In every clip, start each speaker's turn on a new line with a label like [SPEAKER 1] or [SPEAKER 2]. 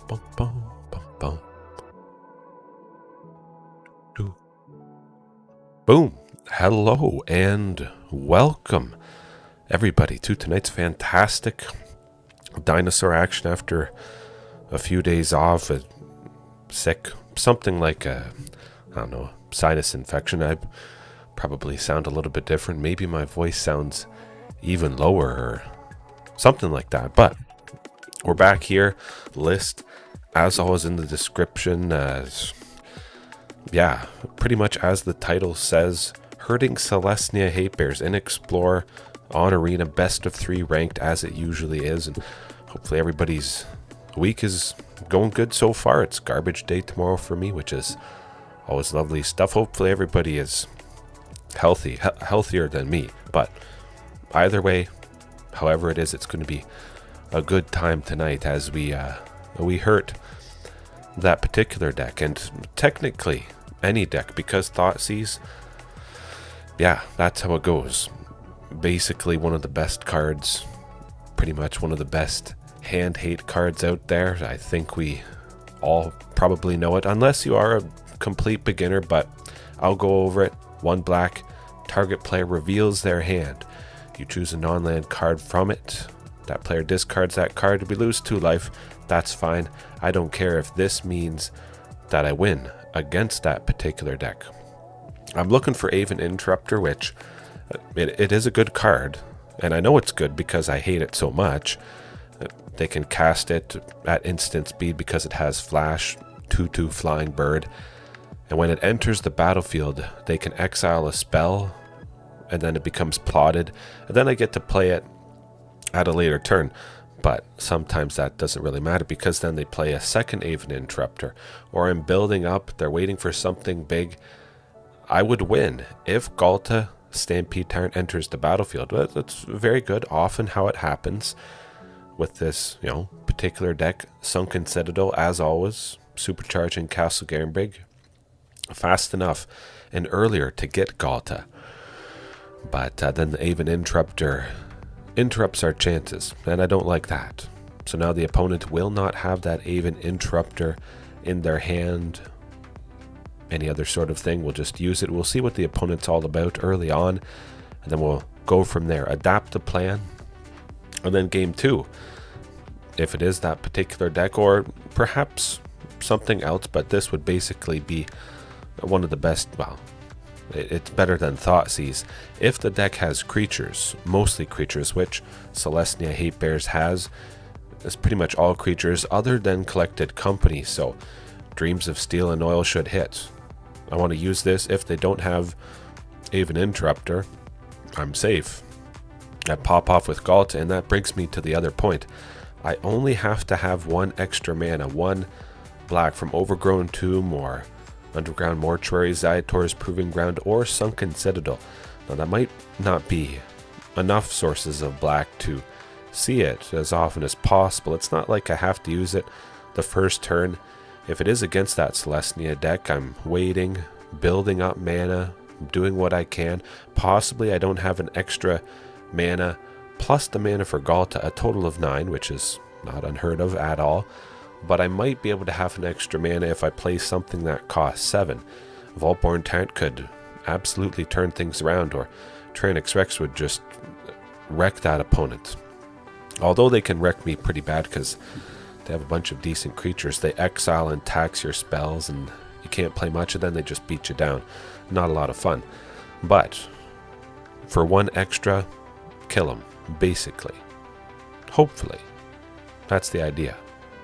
[SPEAKER 1] Bum, bum, bum, bum. Boom. Hello and welcome everybody to tonight's fantastic dinosaur action after a few days off, sick, something like a, I don't know, sinus infection. I probably sound a little bit different. Maybe my voice sounds even lower or something like that, but we're back here. List as always in the description. Yeah, pretty much as the title says, herding Selsnya Hatebears in Explore on Arena, best of 3 ranked as it usually is, and hopefully everybody's week is going good so far. It's garbage day tomorrow for me, which is always lovely stuff. Hopefully everybody is healthy, healthier than me, but either way, however it is, it's going to be a good time tonight as we hurt that particular deck, and technically any deck, because Thoughtseize, yeah, that's how it goes. Basically one of the best cards, pretty much one of the best hand hate cards out there. I think we all probably know it, unless you are a complete beginner, but I'll go over it. 1 black, target player reveals their hand. You choose a non-land card from it. That player discards that card. We lose 2 life. That's fine. I don't care if this means that I win against that particular deck. I'm looking for Aven Interrupter, which it is a good card, and I know it's good because I hate it so much. They can cast it at instant speed because it has Flash, 2/2 flying bird, and when it enters the battlefield, they can exile a spell, and then it becomes plotted, and then I get to play it at a later turn. But sometimes that doesn't really matter because then they play a second Aven Interrupter, or I'm building up, they're waiting for something big. I would win if Ghalta Stampede Tyrant enters the battlefield. That's very good, often how it happens with this, particular deck. Sunken Citadel, as always, supercharging Castle Garenbrig fast enough and earlier to get Ghalta. But then the Aven Interrupter interrupts our chances, and I don't like that. So now the opponent will not have that Aven Interrupter in their hand. Any other sort of thing, we'll just use it. We'll see what the opponent's all about early on, and then we'll go from there, adapt the plan, and then game 2, if it is that particular deck, or perhaps something else, but this would basically be one of the best, well, it's better than Thoughtseize. If the deck has creatures, mostly creatures, which Selsnya Hatebears has, it's pretty much all creatures other than Collected Company, so Dreams of Steel and Oil should hit. I want to use this. If they don't have Aven Interrupter, I'm safe. I pop off with Ghalta, and that brings me to the other point. I only have to have 1 extra mana, 1 black from Overgrown Tomb or Underground Mortuary, Ziatora's Proving Ground, or Sunken Citadel. Now that might not be enough sources of black to see it as often as possible. It's not like I have to use it the first turn. If it is against that Selsnya deck, I'm waiting, building up mana, doing what I can. Possibly I don't have an extra mana plus the mana for Ghalta, a total of 9, which is not unheard of at all. But I might be able to have an extra mana if I play something that costs 7. Vaultborn Tyrant could absolutely turn things around, or Tyrranax Rex would just wreck that opponent. Although they can wreck me pretty bad because they have a bunch of decent creatures. They exile and tax your spells, and you can't play much, and then they just beat you down. Not a lot of fun. But for 1 extra, kill them, basically. Hopefully. That's the idea.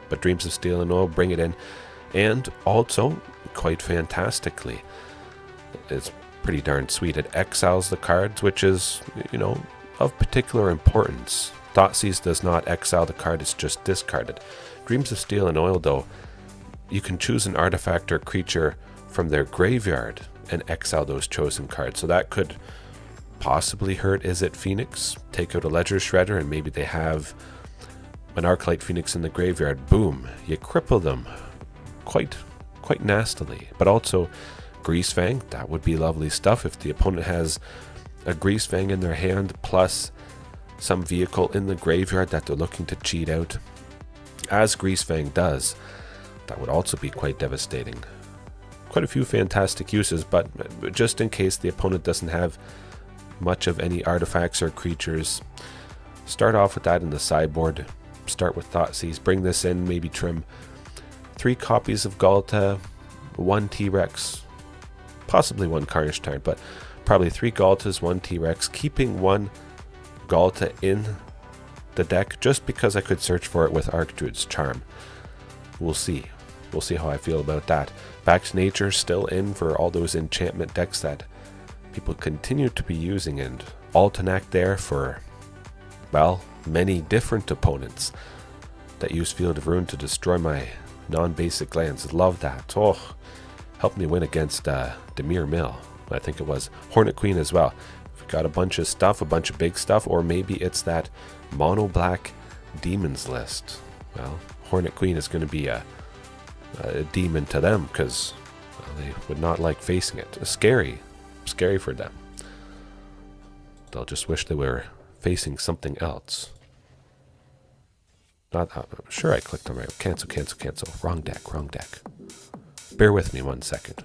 [SPEAKER 1] But Dreams of Steel and Oil, bring it in. And also, quite fantastically, it's pretty darn sweet. It exiles the cards, which is, of particular importance. Thoughtseize does not exile the card, it's just discarded. Dreams of Steel and Oil, though, you can choose an artifact or creature from their graveyard and exile those chosen cards. So that could possibly hurt Izzet Phoenix. Take out a Ledger Shredder, and maybe they have an Arclight Phoenix in the graveyard. Boom, you cripple them quite nastily. But also Greasefang, that would be lovely stuff if the opponent has a Greasefang in their hand plus some vehicle in the graveyard that they're looking to cheat out. as Greasefang does, that would also be quite devastating. Quite a few fantastic uses, but just in case the opponent doesn't have much of any artifacts or creatures, start off with that in the sideboard. Start with Thoughtseize, bring this in, maybe trim 3 copies of Ghalta, 1 T-Rex, possibly 1 Carnage Tyrant, but probably 3 Ghaltas, 1 T-Rex, keeping 1 Ghalta in the deck just because I could search for it with Archdruid's Charm. We'll see. We'll see how I feel about that. Back to Nature, still in for all those enchantment decks that people continue to be using, and Altanac there for, well, many different opponents that use Field of Ruin to destroy my non-basic lands. Love that. Oh, helped me win against Dimir Mill. I think it was Hornet Queen as well. We've got a bunch of stuff, a bunch of big stuff, or maybe it's that mono black demons list. Well, Hornet Queen is going to be a demon to them because they would not like facing it. Scary for them. They'll just wish they were facing something else. Sure, I clicked on right. Cancel. Wrong deck. Bear with me 1 second.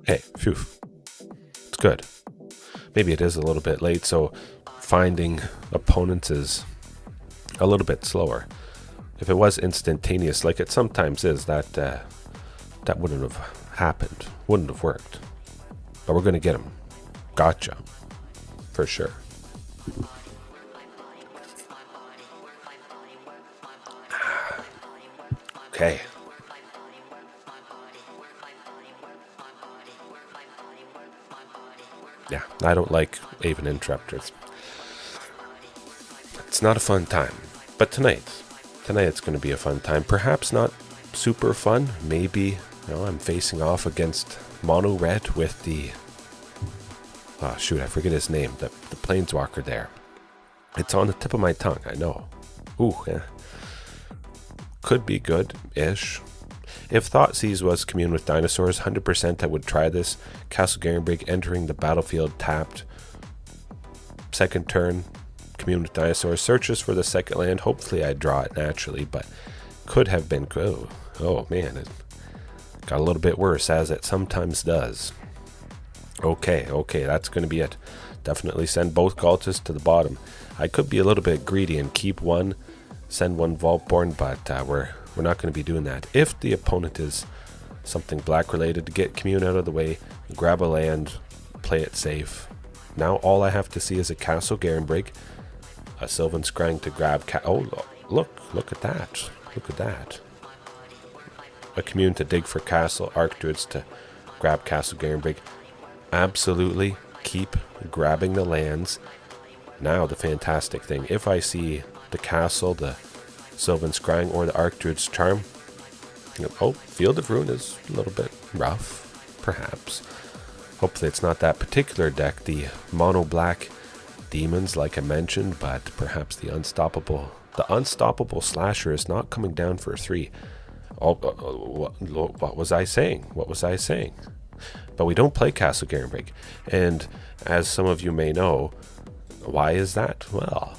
[SPEAKER 1] Hey, phew. It's good. Maybe it is a little bit late, so finding opponents is a little bit slower. If it was instantaneous, like it sometimes is, that wouldn't have happened. Wouldn't have worked. But we're going to get him. Gotcha. For sure. Okay. Yeah, I don't like Aven Interrupters. It's not a fun time. But tonight it's going to be a fun time. Perhaps not super fun. Maybe, I'm facing off against Mono Red with the... Oh, shoot, I forget his name. The Planeswalker there. It's on the tip of my tongue, I know. Ooh, yeah. Could be good-ish. If Thoughtseize was Commune with Dinosaurs, 100% I would try this. Castle Garenbrig entering the battlefield tapped. Second turn, Commune with Dinosaurs. Searches for the second land. Hopefully I draw it naturally, but could have been... Oh man, it got a little bit worse, as it sometimes does. Okay, that's going to be it. Definitely send both Ghaltas to the bottom. I could be a little bit greedy and keep one, send 1 Vaultborn, but we're not going to be doing that. If the opponent is something black related, to get Commune out of the way, grab a land, play it safe. Now all I have to see is a Castle Garenbrig, a Sylvan Scrying to grab... look at that. Look at that. A Commune to dig for Castle, Archdruids to grab Castle Garenbrig. Absolutely keep grabbing the lands. Now the fantastic thing, if I see the Castle, the Sylvan Scrying, or the Archdruid's Charm, Field of Ruin is a little bit rough, perhaps. Hopefully it's not that particular deck, the mono black demons like I mentioned, but perhaps the unstoppable slasher is not coming down for 3. What was I saying? But we don't play Castle Garenbrig, and as some of you may know, why is that? Well,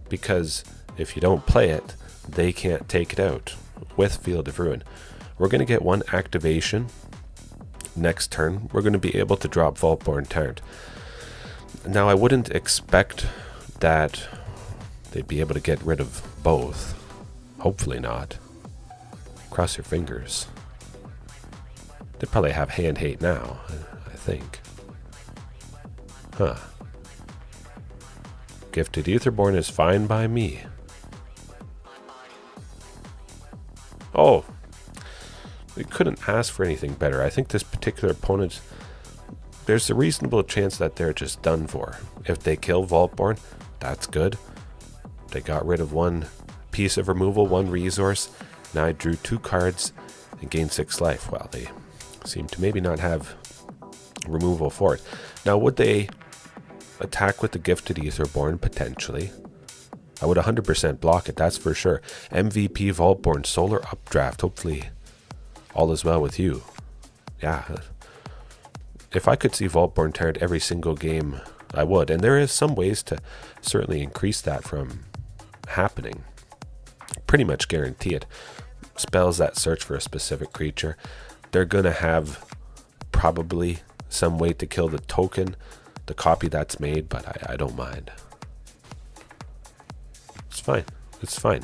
[SPEAKER 1] because if you don't play it, they can't take it out with Field of Ruin. We're going to get 1 activation next turn. We're going to be able to drop Vaultborn Tyrant. Now, I wouldn't expect that they'd be able to get rid of both. Hopefully not. Cross your fingers. They probably have hand hate now, I think. Huh. Gifted Aetherborn is fine by me. Oh, we couldn't ask for anything better. I think this particular opponent, there's a reasonable chance that they're just done for. If they kill Vaultborn, that's good. They got rid of 1 piece of removal, 1 resource. Now I drew 2 cards and gained 6 life. Well, they seem to maybe not have removal for it. Now, would they attack with the Gifted Aetherborn? Potentially. I would 100% block it, that's for sure. MVP Vaultborn, Solar Updraft. Hopefully all is well with you. Yeah. If I could see Vaultborn Tyrant every single game I would. And there is some ways to certainly increase that from happening. Pretty much guarantee it. Spells that search for a specific creature, they're going to have probably some way to kill the token, the copy that's made, but I don't mind. It's fine. It's fine.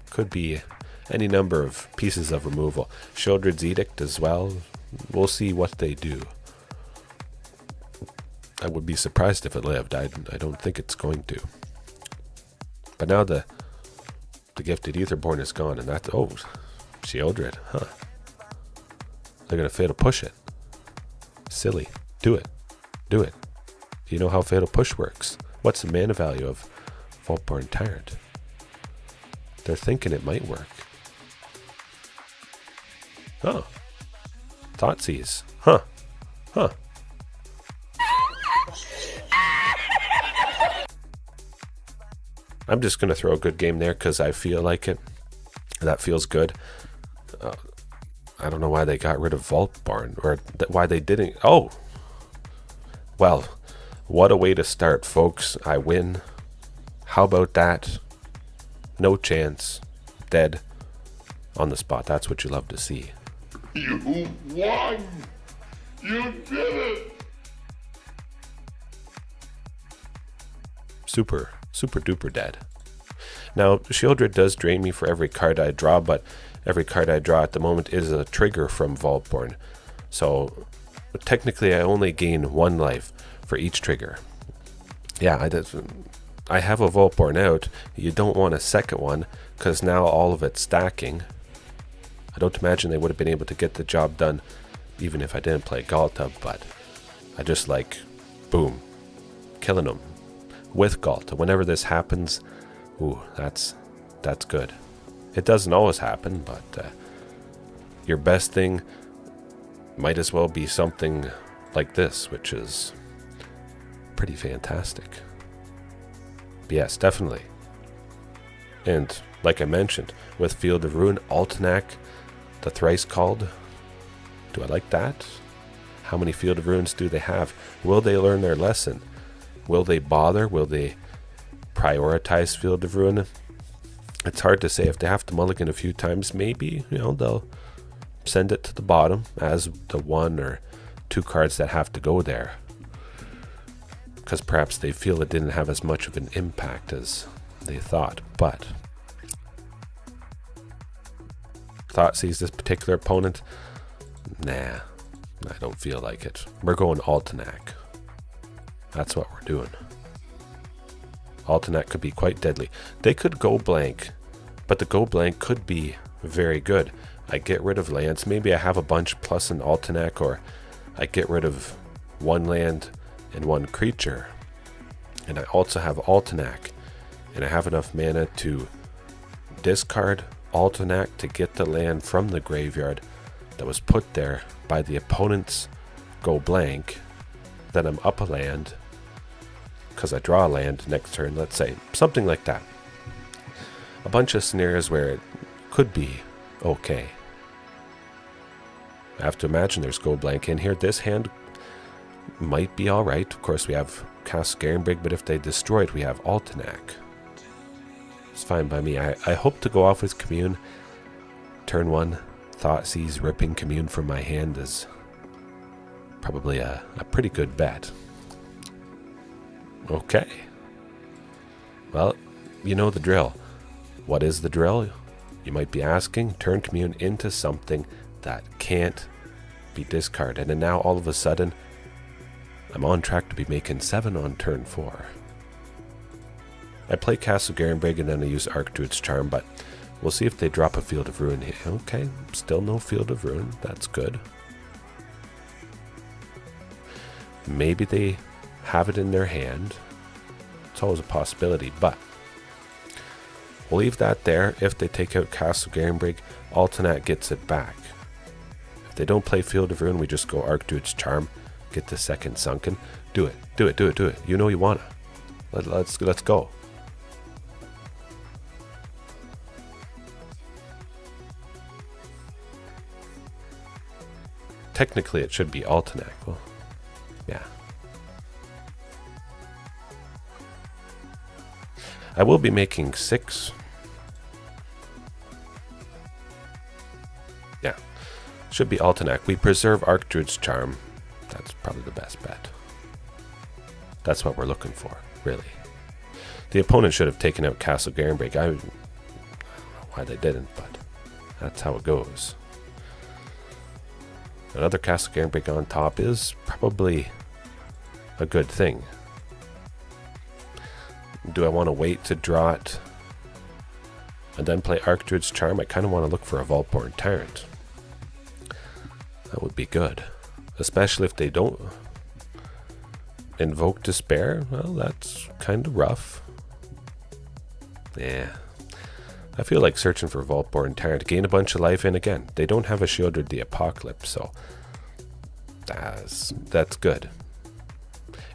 [SPEAKER 1] Could be any number of pieces of removal. Sheoldred's Edict as well. We'll see what they do. I would be surprised if it lived. I don't think it's going to. But now the Gifted Aetherborn is gone, and that's... Oh, Sheoldred, huh. They're going to Fatal Push it. Silly. Do it. Do it. Do you know how Fatal Push works? What's the mana value of Vaultborn Tyrant? They're thinking it might work. Oh. Thoughtseize. Huh. Huh. I'm just going to throw a good game there because I feel like it. That feels good. I don't know why they got rid of Vaultborn, or why they didn't. Oh! Well, what a way to start, folks. I win. How about that? No chance. Dead. On the spot. That's what you love to see.
[SPEAKER 2] You won! You did it!
[SPEAKER 1] Super duper dead. Now, Sheoldred does drain me for every card I draw, but every card I draw at the moment is a trigger from Vaultborn. So, technically I only gain 1 life for each trigger. Yeah, I have a Vaultborn out. You don't want a second one, because now all of it's stacking. I don't imagine they would have been able to get the job done even if I didn't play Ghalta, but I just like, boom, killing them with Ghalta. Whenever this happens, ooh, that's good. It doesn't always happen, but your best thing might as well be something like this, which is pretty fantastic. But yes, definitely. And like I mentioned, with Field of Ruin, Altanac, the thrice called. Do I like that? How many Field of Ruins do they have? Will they learn their lesson? Will they bother? Will they prioritize Field of Ruin? It's hard to say. If they have to mulligan a few times, maybe, they'll send it to the bottom as the 1 or 2 cards that have to go there. Because perhaps they feel it didn't have as much of an impact as they thought. But Thoughtseize this particular opponent? Nah, I don't feel like it. We're going Altanac. That's what we're doing. Altanac could be quite deadly. They could go blank, but the go blank could be very good. I get rid of lands. Maybe I have a bunch plus an Altanac, or I get rid of 1 land and 1 creature. And I also have Altanac, and I have enough mana to discard Altanac to get the land from the graveyard that was put there by the opponent's go blank. Then I'm up a land because I draw a land next turn, let's say. Something like that. A bunch of scenarios where it could be okay. I have to imagine there's go blank in here. This hand might be alright. Of course, we have Castle Garenbrig, but if they destroy it, we have Altanac. It's fine by me. I hope to go off with Commune. Turn 1, Thoughtseize ripping Commune from my hand is probably a pretty good bet. Okay. Well, you know the drill. What is the drill? You might be asking. Turn Commune into something that can't be discarded. And now all of a sudden, I'm on track to be making 7 on turn 4. I play Castle Garenbrig and then I use Archdruid's Charm, but we'll see if they drop a Field of Ruin here. Okay, still no Field of Ruin. That's good. Maybe they have it in their hand. It's always a possibility, but we'll leave that there. If they take out Castle Garenbrig, Altanac gets it back. If they don't play Field of Ruin, we just go Archdruid's Charm, get the second Sunken. Do it, do it, do it, do it. You know you wanna. Let's go. Technically, it should be Altanac. Well, yeah. I will be making 6. Yeah. Should be Altenac. We preserve Archdruid's Charm. That's probably the best bet. That's what we're looking for, really. The opponent should have taken out Castle Garenbrig. I don't know why they didn't, but that's how it goes. Another Castle Garenbrig on top is probably a good thing. Do I want to wait to draw it and then play Archdruid's Charm? I kind of want to look for a Vaultborn Tyrant. That would be good. Especially if they don't invoke Despair. Well, that's kind of rough. Yeah. I feel like searching for Vaultborn Tyrant. Gain a bunch of life, and again, they don't have a Shieldred the Apocalypse, so that's good.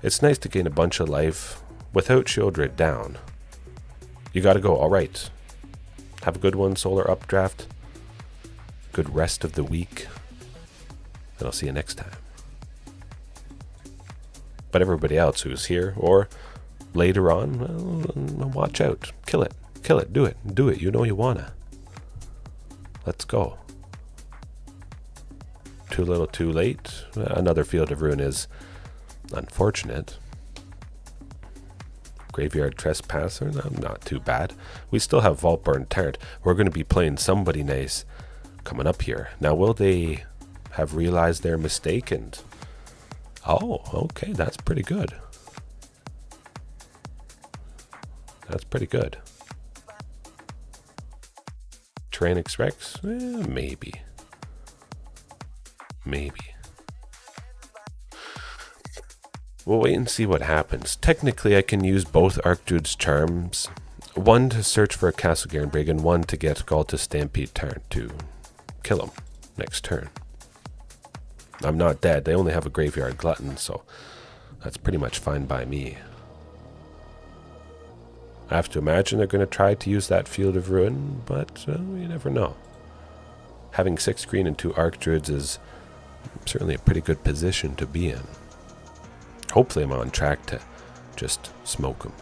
[SPEAKER 1] It's nice to gain a bunch of life without Shieldred down. You gotta go, alright. Have a good one, Solar Updraft. Good rest of the week. And I'll see you next time. But everybody else who's here, or later on, well, watch out. Kill it. Kill it. Do it. Do it. You know you wanna. Let's go. Too little, too late. Another Field of Ruin is unfortunate. Graveyard Trespasser, no, not too bad. We still have Vaultborn Tyrant. We're going to be playing somebody nice coming up here. Now, will they have realized their mistake? And oh, okay, that's pretty good. That's pretty good. Tyrranax Rex? Maybe. Maybe. We'll wait and see what happens. Technically, I can use both Archdruid's Charms. One to search for a Castle Garenbrig, and one to get Ghalta Stampede Tyrant to kill him next turn. I'm not dead. They only have a Graveyard Glutton, so that's pretty much fine by me. I have to imagine they're going to try to use that Field of Ruin, but you never know. Having 6 green and 2 Archdruids is certainly a pretty good position to be in. Hopefully I'm on track to just smoke them.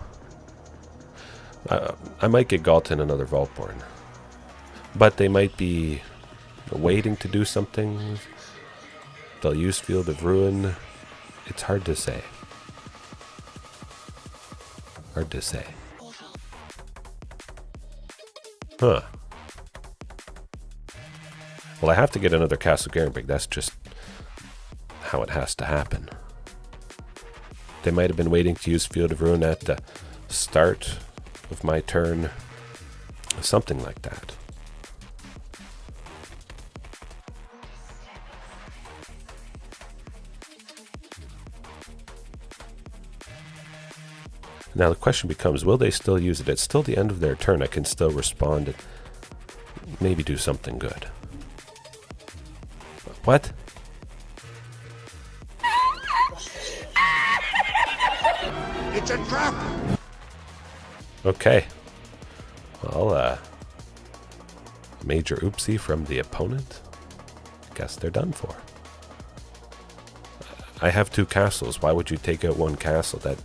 [SPEAKER 1] I might get Ghalta and another Vaultborn. But they might be waiting to do something. They'll use Field of Ruin. It's hard to say. Hard to say. Huh. Well, I have to get another Castle Garenbrig. That's just how it has to happen. They might have been waiting to use Field of Ruin at the start of my turn. Something like that. Now the question becomes, will they still use it? It's still the end of their turn. I can still respond and maybe do something good. What?
[SPEAKER 2] It's a trap!
[SPEAKER 1] Okay. Well, major oopsie from the opponent. Guess they're done for. I have 2 castles. Why would you take out 1 castle? That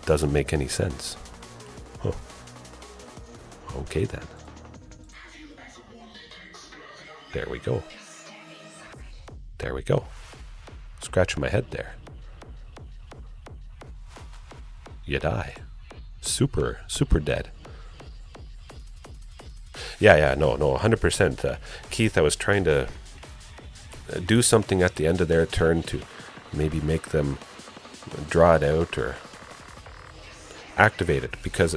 [SPEAKER 1] doesn't make any sense. Huh. Okay then. There we go. There we go. Scratching my head there. You die. Super dead. Yeah, no, 100%. Keith, I was trying to do something at the end of their turn to maybe make them draw it out or activate it, because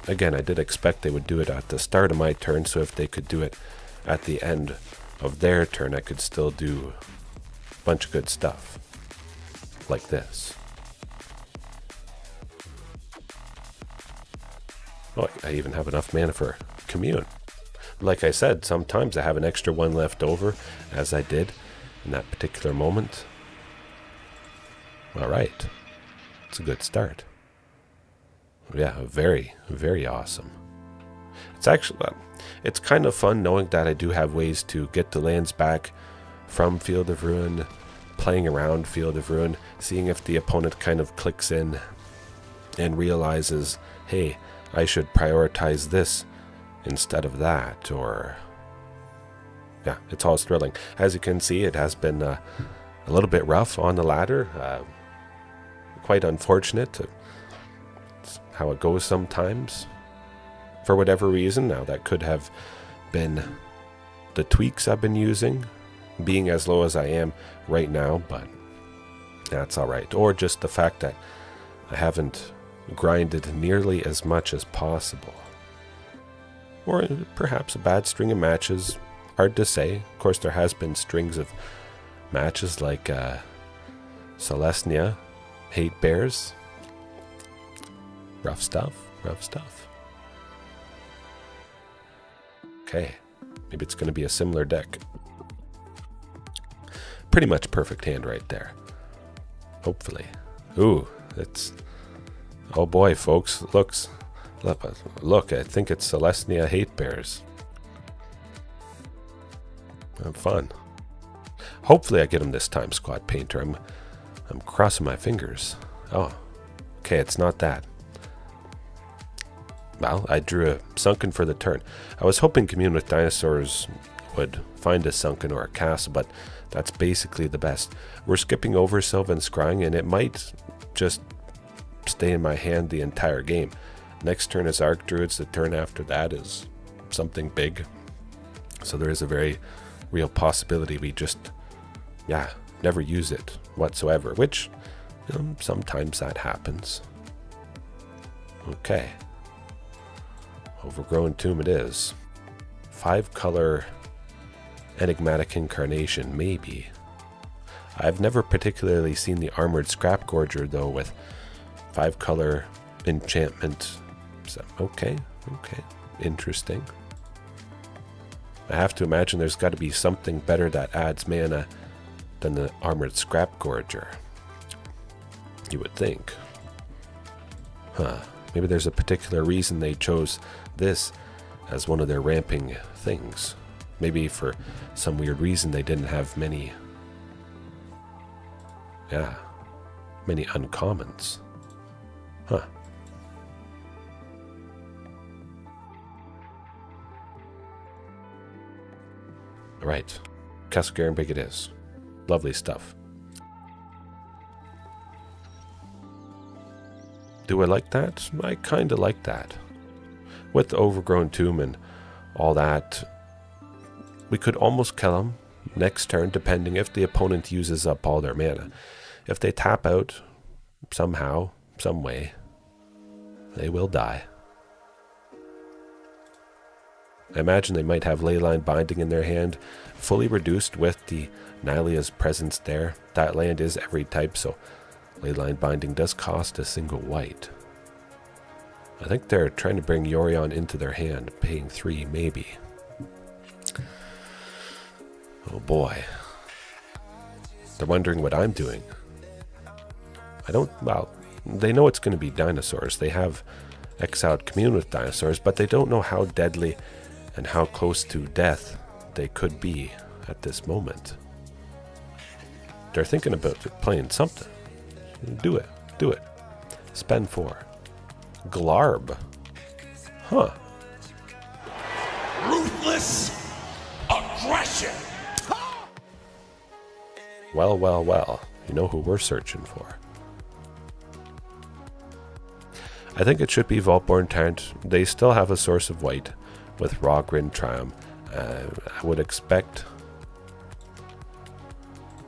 [SPEAKER 1] again, I did expect they would do it at the start of my turn, so if they could do it at the end of their turn, I could still do a bunch of good stuff like this. Oh, I even have enough mana for Commune. Like I said, sometimes I have an extra 1 left over, as I did in that particular moment. Alright. It's a good start. Yeah, very, very awesome. It's actually, it's kind of fun knowing that I do have ways to get the lands back from Field of Ruin, playing around Field of Ruin, seeing if the opponent kind of clicks in and realizes, hey, I should prioritize this instead of that, or... Yeah, it's all thrilling. As you can see, it has been a little bit rough on the ladder. Quite unfortunate. It's how it goes sometimes. For whatever reason, now that could have been the tweaks I've been using, being as low as I am right now, but that's alright. Or just the fact that I haven't grinded nearly as much as possible. Or perhaps a bad string of matches. Hard to say. Of course, there has been strings of matches like Selsnya, Hatebears. Rough stuff, rough stuff. Okay, maybe it's going to be a similar deck. Pretty much perfect hand right there. Hopefully. Ooh, it's... Oh boy, folks, look, I think it's Selsnya Hatebears. Fun. Hopefully I get him this time, Squad Painter. I'm crossing my fingers. Oh, okay, it's not that. Well, I drew a Sunken for the turn. I was hoping Commune with Dinosaurs would find a Sunken or a Castle, but that's basically the best. We're skipping over Sylvan Scrying, and it might just stay in my hand the entire game. Next turn is Archdruids. The turn after that is something big. So there is a very real possibility we just, never use it whatsoever, which sometimes that happens. Okay. Overgrown Tomb it is. 5-color Enigmatic Incarnation, maybe. I've never particularly seen the Armored Scrap Gorger, though, with 5-color enchantment. So, okay, interesting. I have to imagine there's got to be something better that adds mana than the Armored Scrap Gorger. You would think. Maybe there's a particular reason they chose this as one of their ramping things. Maybe for some weird reason they didn't have many uncommons. Right. Castle Garenbrig it is. Lovely stuff. Do I like that? I kind of like that. With the Overgrown Tomb and all that, we could almost kill him next turn, depending if the opponent uses up all their mana. If they tap out somehow, some way, they will die. I imagine they might have Leyline Binding in their hand, fully reduced with the Nylia's presence there. That land is every type, so Leyline Binding does cost a single white. I think they're trying to bring Yorion into their hand, paying 3 maybe. Oh boy. They're wondering what I'm doing. They know it's going to be Dinosaurs. They have exiled Commune with Dinosaurs, but they don't know how deadly and how close to death they could be at this moment. They're thinking about playing something. Do it. Spend 4. Glarb.
[SPEAKER 2] Ruthless aggression.
[SPEAKER 1] Well. You know who we're searching for. I think it should be Vaultborn Tyrant. They still have a source of white with Rogrin Triumph. I would expect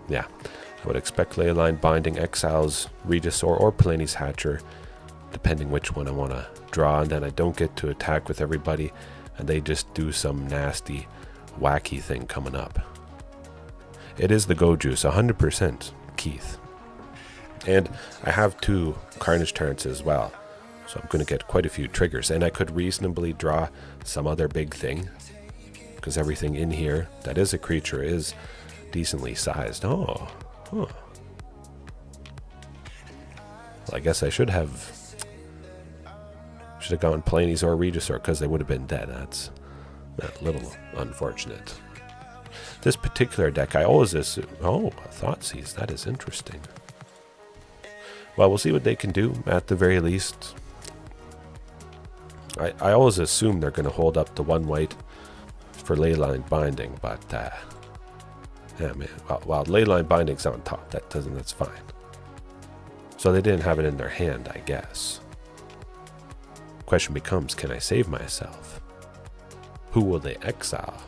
[SPEAKER 1] Leyline Binding exiles Regisaur or Palani's Hatcher, depending which one I want to draw, and then I don't get to attack with everybody, and they just do some nasty, wacky thing coming up. It is the Go Juice, 100%, Keith. And I have 2 Carnage Tyrants as well, so I'm going to get quite a few triggers, and I could reasonably draw some other big thing, because everything in here that is a creature is decently sized. Well, I guess I should have gone Palani's or Regisaur, because they would have been dead. That's a little unfortunate. This particular deck, I always assume... Oh, Thoughtseize. That is interesting. Well, we'll see what they can do, at the very least. I always assume they're going to hold up the 1 white for Leyline Binding, but yeah, man. Well, Leyline Binding's on top. That's fine. So they didn't have it in their hand, I guess. Question becomes, can I save myself? Who will they exile?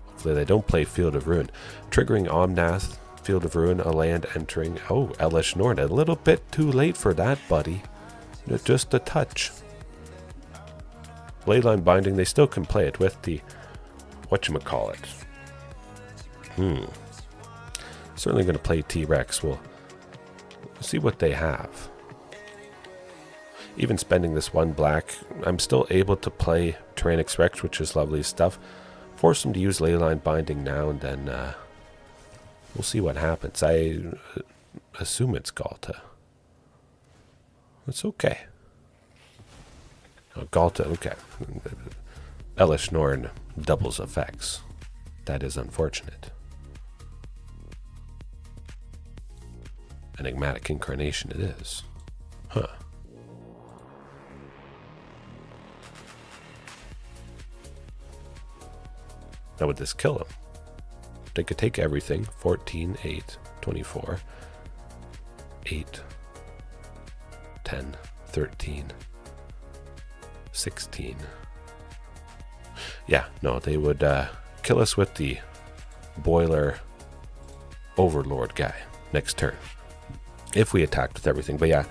[SPEAKER 1] Hopefully they don't play Field of Ruin. Triggering Omnath, Field of Ruin, a land entering. Oh, Elesh Norn, a little bit too late for that, buddy. Just a touch. Leyline Binding, they still can play it with the whatchamacallit. Certainly going to play T-Rex. We'll see what they have. Even spending this 1 black, I'm still able to play Tyrranax Rex, which is lovely stuff. Force them to use Leyline Binding now, and then we'll see what happens. I assume it's Ghalta. It's okay. Oh, Ghalta, okay. Elesh Norn doubles effects. That is unfortunate. Enigmatic Incarnation it is. Huh. Now would this kill him? They could take everything. 14, 8, 24, 8, 10, 13, 16. Yeah, no, they would kill us with the Boiler Overlord guy next turn. If we attacked with everything. But yeah,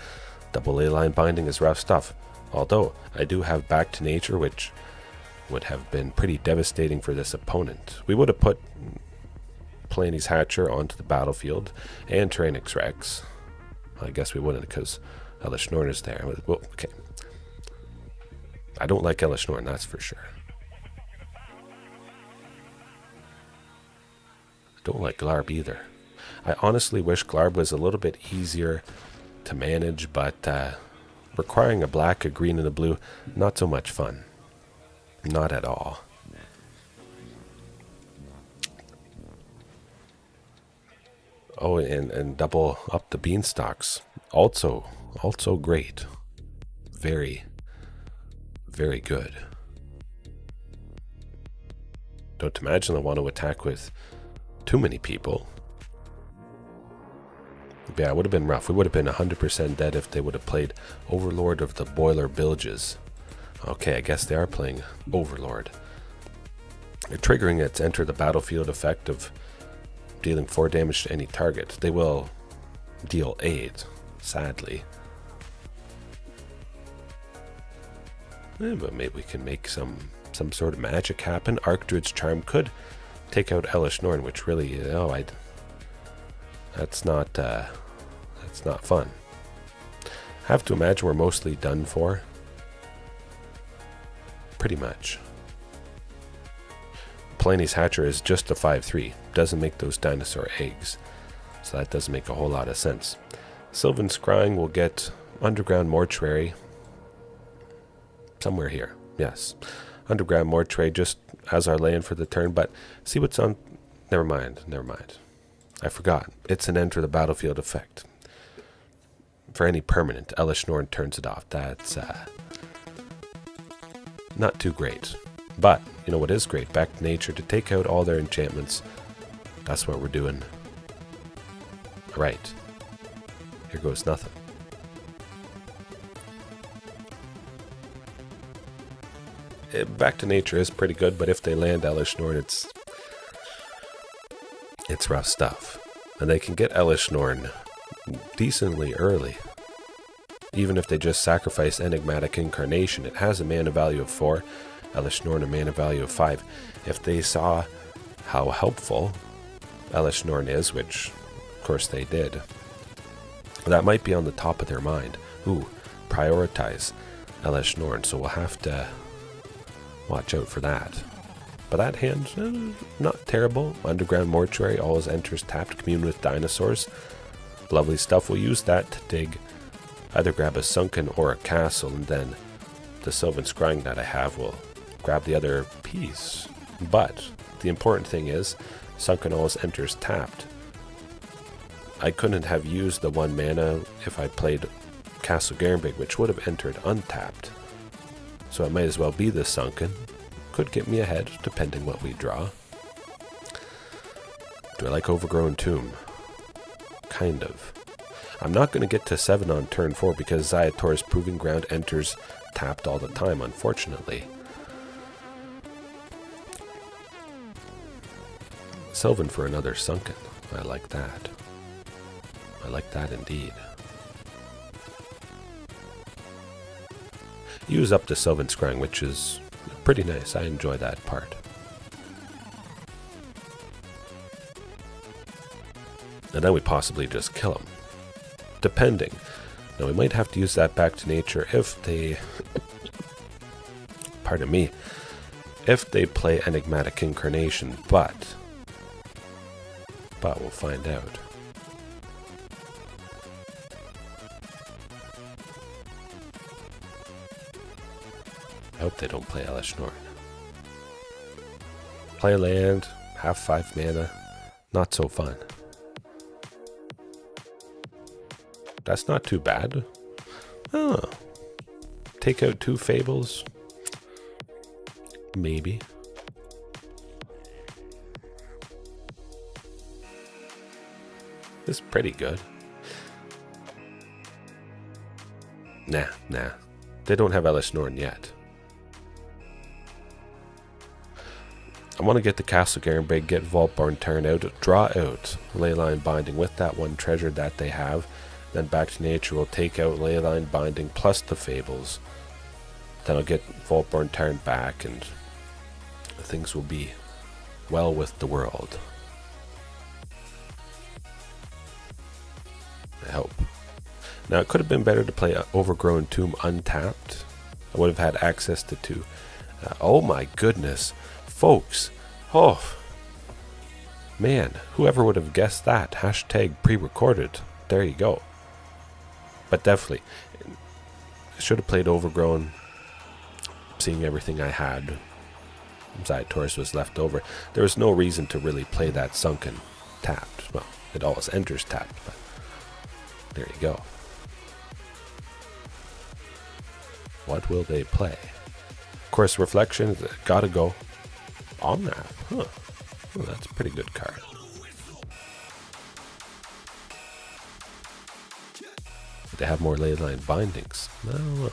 [SPEAKER 1] double Leyline Binding is rough stuff. Although, I do have Back to Nature, which would have been pretty devastating for this opponent. We would have put Palani's Hatcher onto the battlefield and Tyrranax Rex. I guess we wouldn't because Elesh Norn is there. Well, okay. I don't like Elesh Norn, that's for sure. I don't like Glarb either. I honestly wish Glarb was a little bit easier to manage, but requiring a black, a green, and a blue, not so much fun. Not at all. Oh, and double up the beanstalks. Also great. Very, very good. Don't imagine I want to attack with too many people. Yeah, it would have been rough. We would have been 100% dead if they would have played Overlord of the Boiler Bilges. Okay, I guess they are playing Overlord. They're triggering its enter the battlefield effect of dealing 4 damage to any target. They will deal 8, sadly. But maybe we can make some sort of magic happen. Archdruid's Charm could take out Elesh Norn, which really, that's not fun. Have to imagine we're mostly done for. Pretty much. Palani's Hatcher is just a 5/3. Doesn't make those dinosaur eggs. So that doesn't make a whole lot of sense. Sylvan Scrying will get Underground Mortuary. Somewhere here. Yes. Underground Mortuary just as our land for the turn. But see what's on... Never mind. I forgot. It's an enter the battlefield effect. For any permanent, Elesh Norn turns it off. That's not too great. But, you know what is great? Back to Nature to take out all their enchantments. That's what we're doing. Alright. Here goes nothing. Back to Nature is pretty good, but if they land Elesh Norn, it's rough stuff. And they can get Elesh Norn decently early. Even if they just sacrifice Enigmatic Incarnation, it has a mana value of 4, Elesh Norn a mana value of 5. If they saw how helpful Elesh Norn is, which of course they did, that might be on the top of their mind. Ooh, prioritize Elesh Norn, so we'll have to watch out for that. But that hand, not terrible. Underground Mortuary always enters tapped, commune with dinosaurs. Lovely stuff. We'll use that to dig. Either grab a Sunken or a Castle, and then the Sylvan Scrying that I have will grab the other piece. But the important thing is, Sunken always enters tapped. I couldn't have used the 1 mana if I played Castle Garenbrig, which would have entered untapped. so it might as well be the Sunken. Could get me ahead, depending what we draw. Do I like Overgrown Tomb? Kind of. I'm not going to get to 7 on turn 4 because Ziatora's Proving Ground enters tapped all the time, unfortunately. Sylvan for another Sunken. I like that. I like that indeed. Use up the Sylvan Scrying, which is pretty nice. I enjoy that part. And then we possibly just kill him. Depending. Now we might have to use that back to nature if they... pardon me. If they play Enigmatic Incarnation, but we'll find out. I hope they don't play Elesh Norn. Play land, have 5 mana, not so fun. That's not too bad. Oh. Take out 2 Fables? Maybe. This is pretty good. Nah. They don't have Elesh Norn yet. I want to get the Castle Garenbrig, get Vaultborn Tyrant out, draw out Leyline Binding with that 1 treasure that they have. Then back to nature, we'll take out Leyline Binding plus the Fables. Then I'll get Vaultborn Tyrant back and things will be well with the world. I hope. Now, it could have been better to play Overgrown Tomb untapped. I would have had access to 2. Oh my goodness. Folks. Oh. Man, whoever would have guessed that? Hashtag pre-recorded. There you go. But definitely, I should have played Overgrown, seeing everything I had. Ziatora's was left over. There was no reason to really play that Sunken tapped. Well, it always enters tapped, but there you go. What will they play? Of course, Reflection, gotta go. On that. Huh. Oh, that's a pretty good card. They have more Leyline Bindings. I don't know.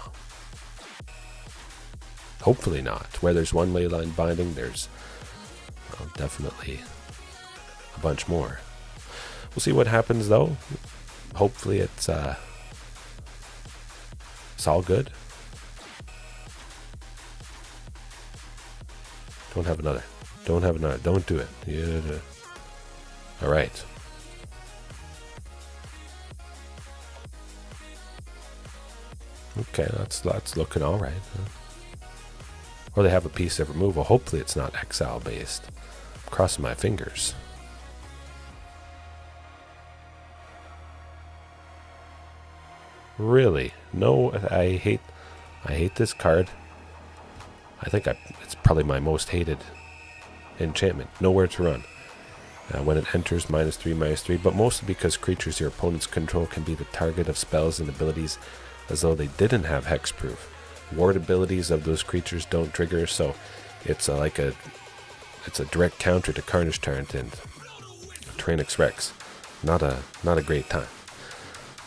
[SPEAKER 1] Hopefully not. Where there's 1 Leyline Binding, there's definitely a bunch more. We'll see what happens though. Hopefully it's all good. Don't have another. Don't do it. Yeah. All right. Okay, that's looking all right. Or they have a piece of removal. Hopefully it's not exile based. I'm crossing my fingers. Really? No, I hate this card. I think it's probably my most hated enchantment. Nowhere to run. When it enters, -3/-3, but mostly because creatures your opponents control can be the target of spells and abilities as though they didn't have hexproof. Ward abilities of those creatures don't trigger, so it's it's a direct counter to Carnage Tyrant and Tyrranax Rex. Not a great time.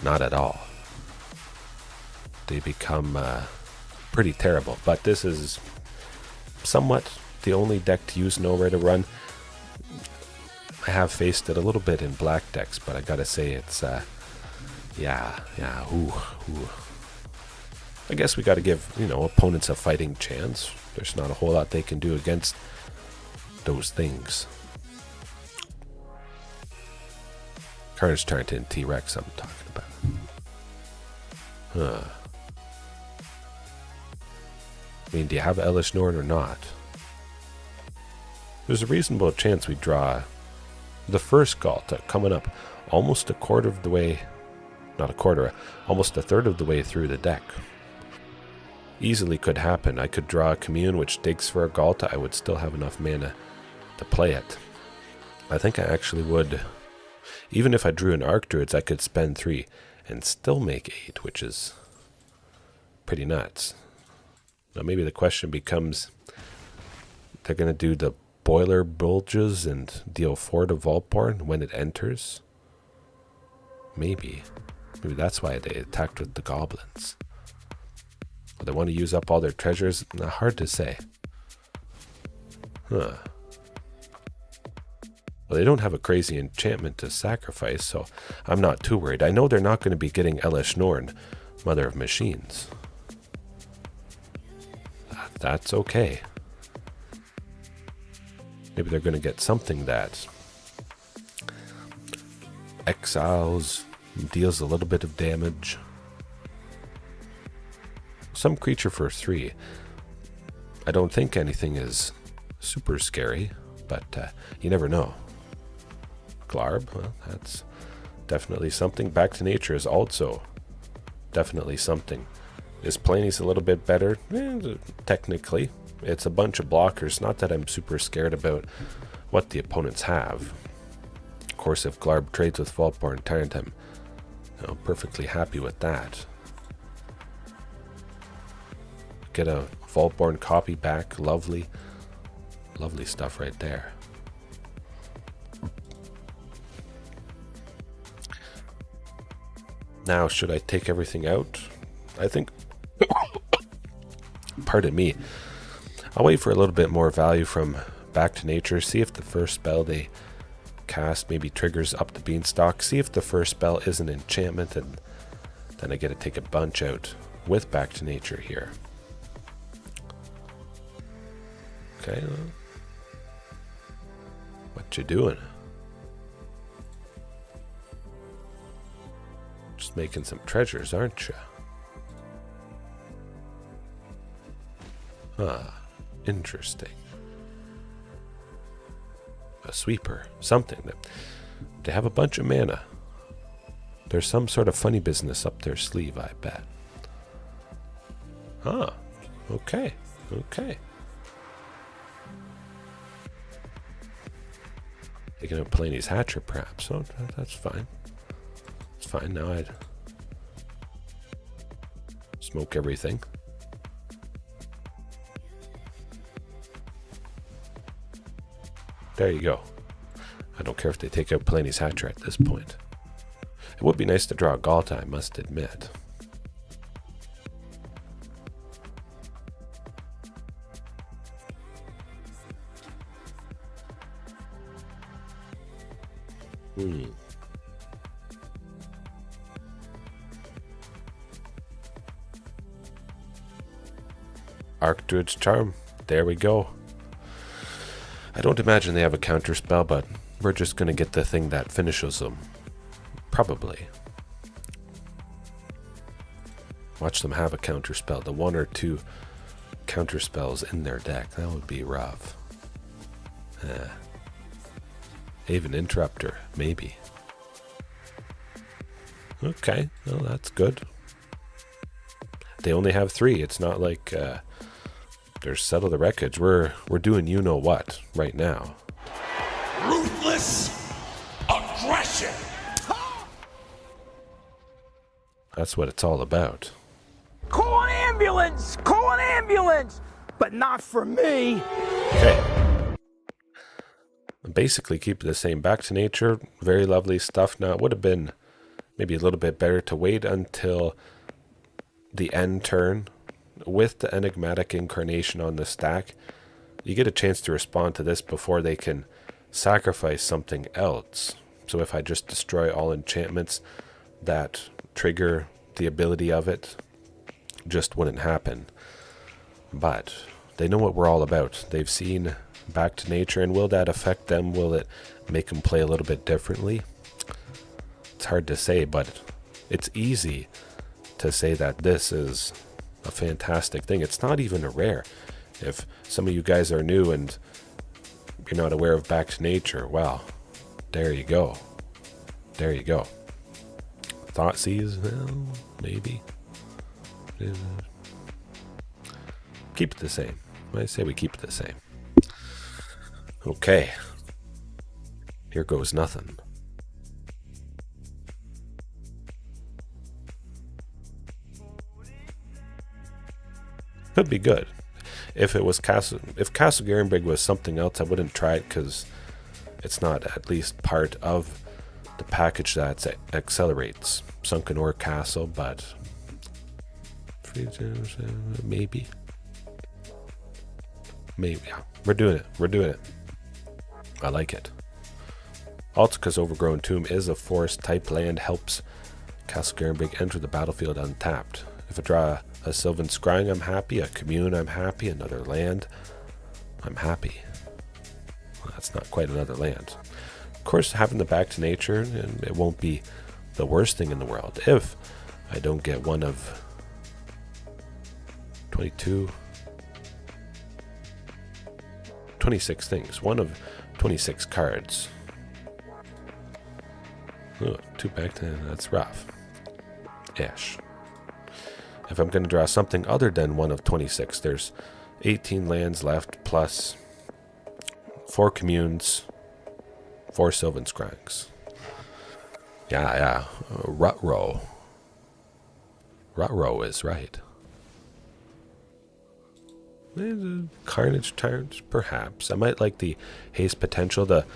[SPEAKER 1] Not at all. They become pretty terrible, but this is somewhat the only deck to use Nowhere to run. I have faced it a little bit in black decks, but I gotta say it's ooh. I guess we gotta give opponents a fighting chance. There's not a whole lot they can do against those things. Carnage Tyrant and T-Rex I'm talking about. I mean, do you have Elesh Norn or not? There's a reasonable chance we draw the first Ghalta coming up almost a quarter of the way, not a quarter, almost a third of the way through the deck. Easily could happen. I could draw a Commune which digs for a Ghalta. I would still have enough mana to play it. I think I actually would. Even if I drew an Archdruids, I could spend 3 and still make 8, which is pretty nuts. Now maybe the question becomes, they're going to do the boiler bulges and deal 4 to Vaultborn when it enters? Maybe. Maybe that's why they attacked with the goblins. Or they want to use up all their treasures? Hard to say. Huh. Well, they don't have a crazy enchantment to sacrifice, so I'm not too worried. I know they're not going to be getting Elish Norn, Mother of Machines. That's okay. Maybe they're going to get something that exiles, deals a little bit of damage. Some creature for 3. I don't think anything is super scary, but you never know. Glarb, well, that's definitely something. Back to Nature is also definitely something. Is Palani's a little bit better? Technically. It's a bunch of blockers. Not that I'm super scared about what the opponents have. Of course, if Glarb trades with Vaultborn Tyrant, I'm perfectly happy with that. Get a Vaultborn copy back. Lovely. Lovely stuff right there. Now, should I take everything out? I think... Pardon me. I'll wait for a little bit more value from Back to Nature. See if the first spell they cast maybe triggers up the Beanstalk. See if the first spell is an enchantment, and then I get to take a bunch out with Back to Nature here. Okay. What you doing? Just making some treasures, aren't you? Interesting. A sweeper, something that they have a bunch of mana. There's some sort of funny business up their sleeve, I bet. Okay. Taking out Palani's Hatcher, perhaps. Oh, that's fine. It's fine. Now I'd smoke everything. There you go. I don't care if they take out Palani's Hatcher at this point. It would be nice to draw a Ghalta, I must admit. Archdruid's Charm. There we go. I don't imagine they have a counter spell, but we're just going to get the thing that finishes them. Probably. Watch them have a counter spell. The 1 or 2 counter spells in their deck. That would be rough. Haven Interrupter, maybe. Okay, well that's good. They only have 3. It's not like there's Settle the Wreckage. We're doing you know what right now.
[SPEAKER 2] Ruthless aggression.
[SPEAKER 1] That's what it's all about.
[SPEAKER 3] Call an ambulance! Call an ambulance! But not for me!
[SPEAKER 1] Okay. Basically keep the same. Back to Nature. Very lovely stuff. Now it would have been maybe a little bit better to wait until the end turn with the Enigmatic Incarnation on the stack. You get a chance to respond to this before they can sacrifice something else. So if I just destroy all enchantments that trigger the ability of it, just wouldn't happen. But they know what we're all about. They've seen Back to Nature, and will that affect them? Will it make them play a little bit differently? It's hard to say, but it's easy to say that this is a fantastic thing. It's not even a rare. If some of you guys are new and you're not aware of Back to Nature, well, there you go. There you go. Thoughtseize, well, maybe. Keep it the same. I say we keep it the same. Okay. Here goes nothing. Could be good. If it was Castle Garenbrig was something else, I wouldn't try it because it's not at least part of the package that accelerates Sunken or Castle, but maybe. Yeah, we're doing it. I like it. Also, because Overgrown Tomb is a forest type land, helps Castle Garenbrig enter the battlefield untapped. If I draw a Sylvan Scrying, I'm happy. A Commune, I'm happy. Another land, I'm happy. Well, that's not quite another land. Of course, having the back to nature, and it won't be the worst thing in the world if I don't get one of 26 things. One of 26 cards. Oh, 2 back to, that's rough. Ish. If I'm going to draw something other than one of 26, there's 18 lands left, plus 4 communes, 4 Sylvan Scryings. Yeah. Rutrow is right. Carnage Tyrant, perhaps. I might like the haste potential, the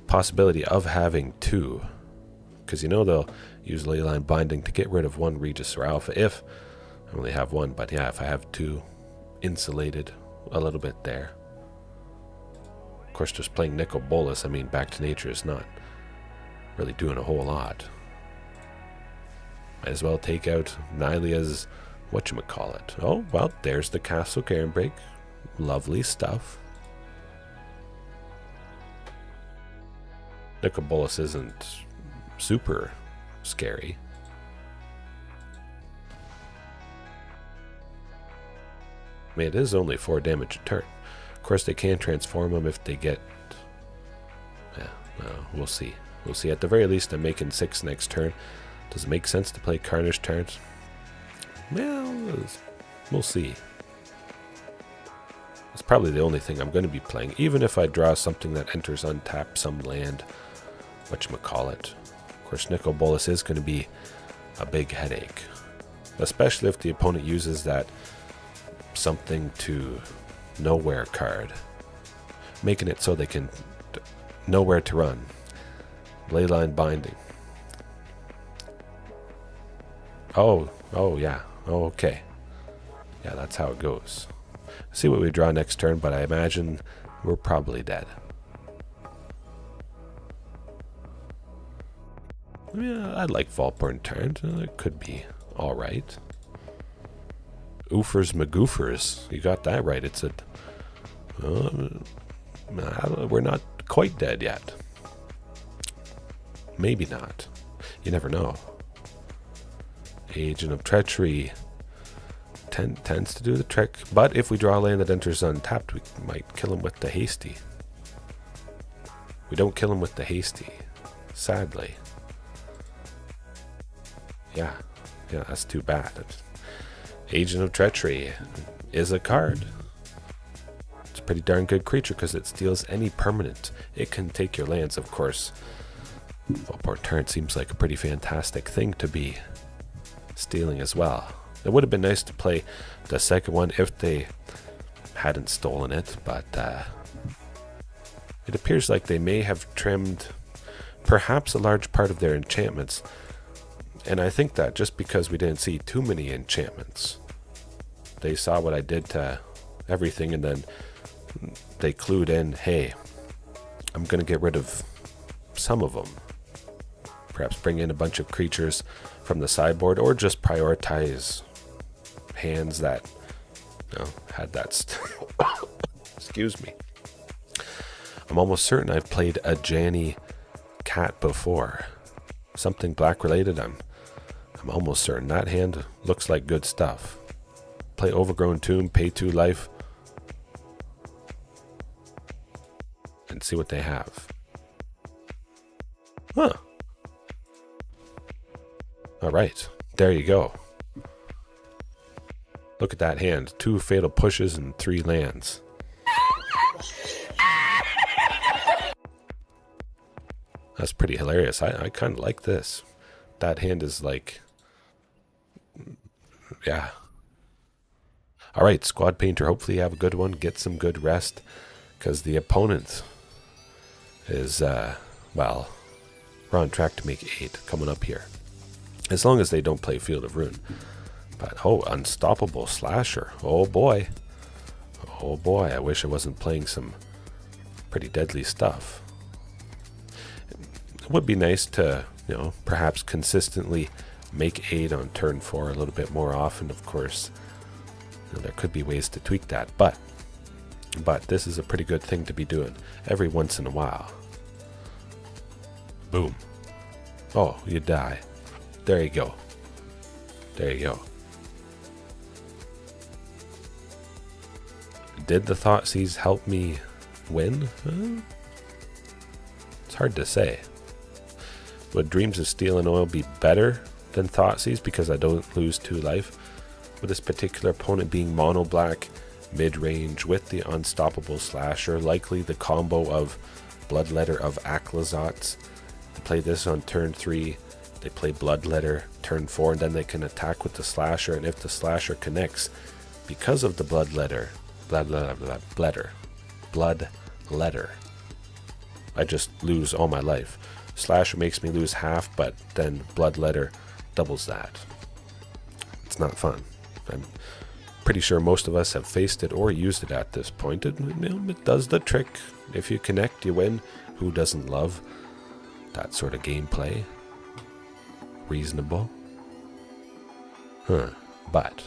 [SPEAKER 1] possibility of having 2. Because they'll use Leyline Binding to get rid of 1 Regisaur Alpha if I only have 1. But yeah, if I have 2, insulated a little bit there. Of course, just playing Nicol Bolas, back to nature is not really doing a whole lot. Might as well take out Nylia's whatchamacallit. Oh, well, there's the Castle Garenbrig. Lovely stuff. Nicol Bolas isn't super scary. It is only 4 damage a turn. Of course, they can transform them if they get... Yeah, well, we'll see. We'll see. At the very least, I'm making 6 next turn. Does it make sense to play Carnage Tyrant? Well, we'll see. It's probably the only thing I'm going to be playing, even if I draw something that enters untapped, some land, whatchamacallit. Of course, Nicol Bolas is going to be a big headache, especially if the opponent uses that something to nowhere card, making it so they can nowhere to run. Leyline Binding. Oh yeah. Oh, okay. Yeah, that's how it goes. See what we draw next turn, but I imagine we're probably dead. Yeah, I like Vaultborn Tyrant. It could be alright. Oofers McGoofers. You got that right. It's a... we're not quite dead yet. Maybe not. You never know. Agent of Treachery tends to do the trick, but if we draw a land that enters untapped, we might kill him with the Hasty. We don't kill him with the Hasty, sadly. Yeah, that's too bad. Agent of Treachery is a card. It's a pretty darn good creature because it steals any permanent. It can take your lands, of course. Vaultborn Tyrant seems like a pretty fantastic thing to be stealing as well. It would have been nice to play the second one if they hadn't stolen it, but it appears like they may have trimmed perhaps a large part of their enchantments. And I think that just because we didn't see too many enchantments, they saw what I did to everything, and then they clued in, hey, I'm going to get rid of some of them. Perhaps bring in a bunch of creatures from the sideboard, or just prioritize hands that had that excuse me. I'm almost certain I've played a Janny cat before. Something black related. I'm almost certain that hand looks like good stuff. Play Overgrown Tomb, pay 2 life, and see what they have. Huh. Alright, there you go. Look at that hand. 2 fatal pushes and 3 lands. That's pretty hilarious. I kind of like this. That hand is like... Yeah. All right, Squad Painter, hopefully you have a good one. Get some good rest, because the opponent is, well, we're on track to make 8 coming up here. As long as they don't play Field of Ruin. But, oh, Unstoppable Slasher. Oh, boy. Oh, boy. I wish I wasn't playing some pretty deadly stuff. It would be nice to, you know, perhaps consistently make 8 on turn 4 a little bit more often, of course. You know, there could be ways to tweak that, but this is a pretty good thing to be doing every once in a while. Boom. Oh, you die. There you go. There you go. Did the Thoughtseize help me win? It's hard to say. Would Dreams of Steel and Oil be better than Thoughtseize because I don't lose 2 life? With this particular opponent being mono black, mid-range with the Unstoppable Slasher, likely the combo of Bloodletter of Aclazots. They play this on turn 3, they play Bloodletter turn 4, and then they can attack with the Slasher, and if the Slasher connects, because of the Bloodletter, I just lose all my life. Slasher makes me lose half, but then Bloodletter doubles that. It's not fun. I'm pretty sure most of us have faced it or used it at this point. It does the trick. If you connect, you win. Who doesn't love that sort of gameplay? Reasonable. But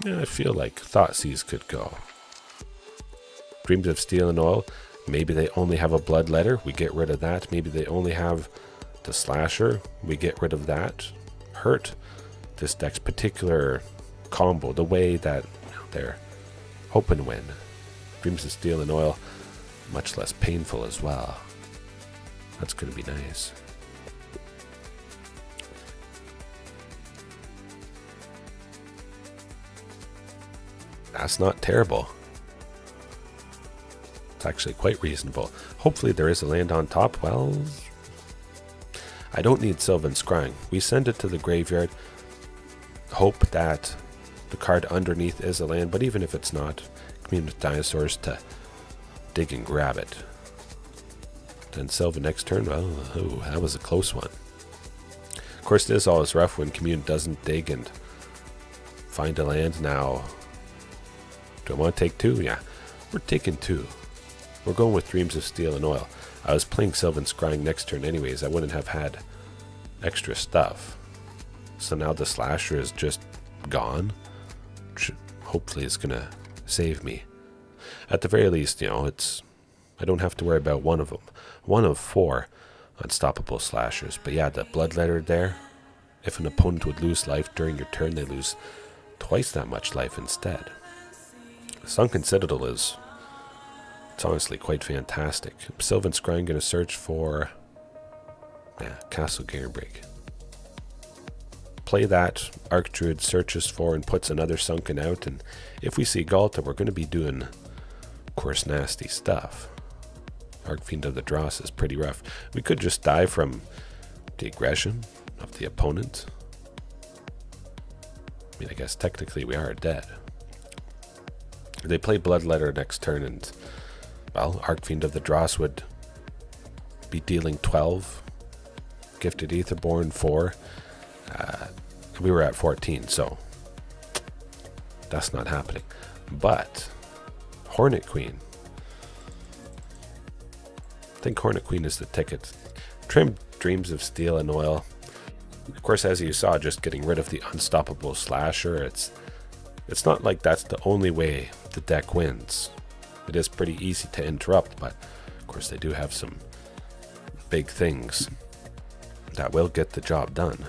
[SPEAKER 1] yeah, I feel like Thoughtseize could go. Dreams of Steel and Oil. Maybe they only have a Bloodletter. We get rid of that. Maybe they only have the Slasher. We get rid of that. Hurt this deck's particular combo, the way that they're hoping to win. Dreams of Steel and Oil, much less painful as well. That's going to be nice. That's not terrible. It's actually quite reasonable. Hopefully there is a land on top. Well, I don't need Sylvan Scrying. We send it to the graveyard. Hope that the card underneath is a land, but even if it's not, Commune with Dinosaurs to dig and grab it. Then Sylvan next turn. Well, that was a close one. Of course, it is always rough when Commune doesn't dig and find a land. Now, do I want to take 2? Yeah, we're taking 2. We're going with Dreams of Steel and Oil. I was playing Sylvan Scrying next turn anyways. I wouldn't have had extra stuff. So now the Slasher is just gone. Hopefully it's going to save me. At the very least, you know, I don't have to worry about one of them. 1 of 4 Unstoppable Slashers. But yeah, the Bloodletter there. If an opponent would lose life during your turn, they lose twice that much life instead. Sunken Citadel it's honestly quite fantastic. Sylvan Scrying going to search for Castle Garenbrig. Play that, Archdruid searches for and puts another Sunken out, and if we see Ghalta, we're going to be doing, of course, nasty stuff. Archfiend of the Dross is pretty rough. We could just die from the aggression of the opponent. I mean, I guess technically we are dead. They play Bloodletter next turn, and well, Archfiend of the Dross would be dealing 12. Gifted Aetherborn 4. We were at 14, so that's not happening. But Hornet Queen. I think Hornet Queen is the ticket. Trim Dreams of Steel and Oil. Of course, as you saw, just getting rid of the Unstoppable Slasher. It's not like that's the only way the deck wins. It is pretty easy to interrupt, but of course they do have some big things that will get the job done.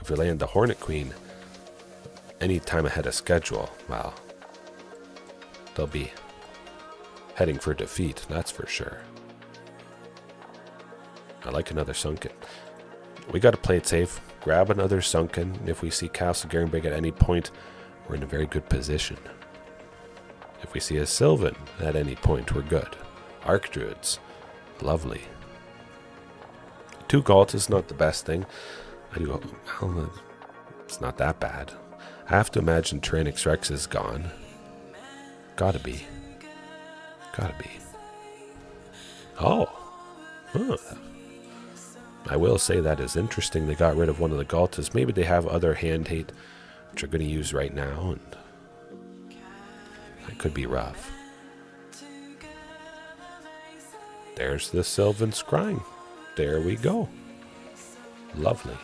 [SPEAKER 1] If we land the Hornet Queen any time ahead of schedule, well, they'll be heading for defeat, that's for sure. I like another Sunken. We got to play it safe. Grab another Sunken. If we see Castle Garenbrig at any point, we're in a very good position. If we see a Sylvan at any point, we're good. Archdruids, lovely. 2 Ghalta is not the best thing. It's not that bad. I have to imagine Tyrranax Rex is gone. Gotta be. Gotta be. Oh. Huh. I will say that is interesting. They got rid of one of the Ghaltas. Maybe they have other hand hate, which they're going to use right now, and that could be rough. There's the Sylvan Scrying. There we go. Lovely.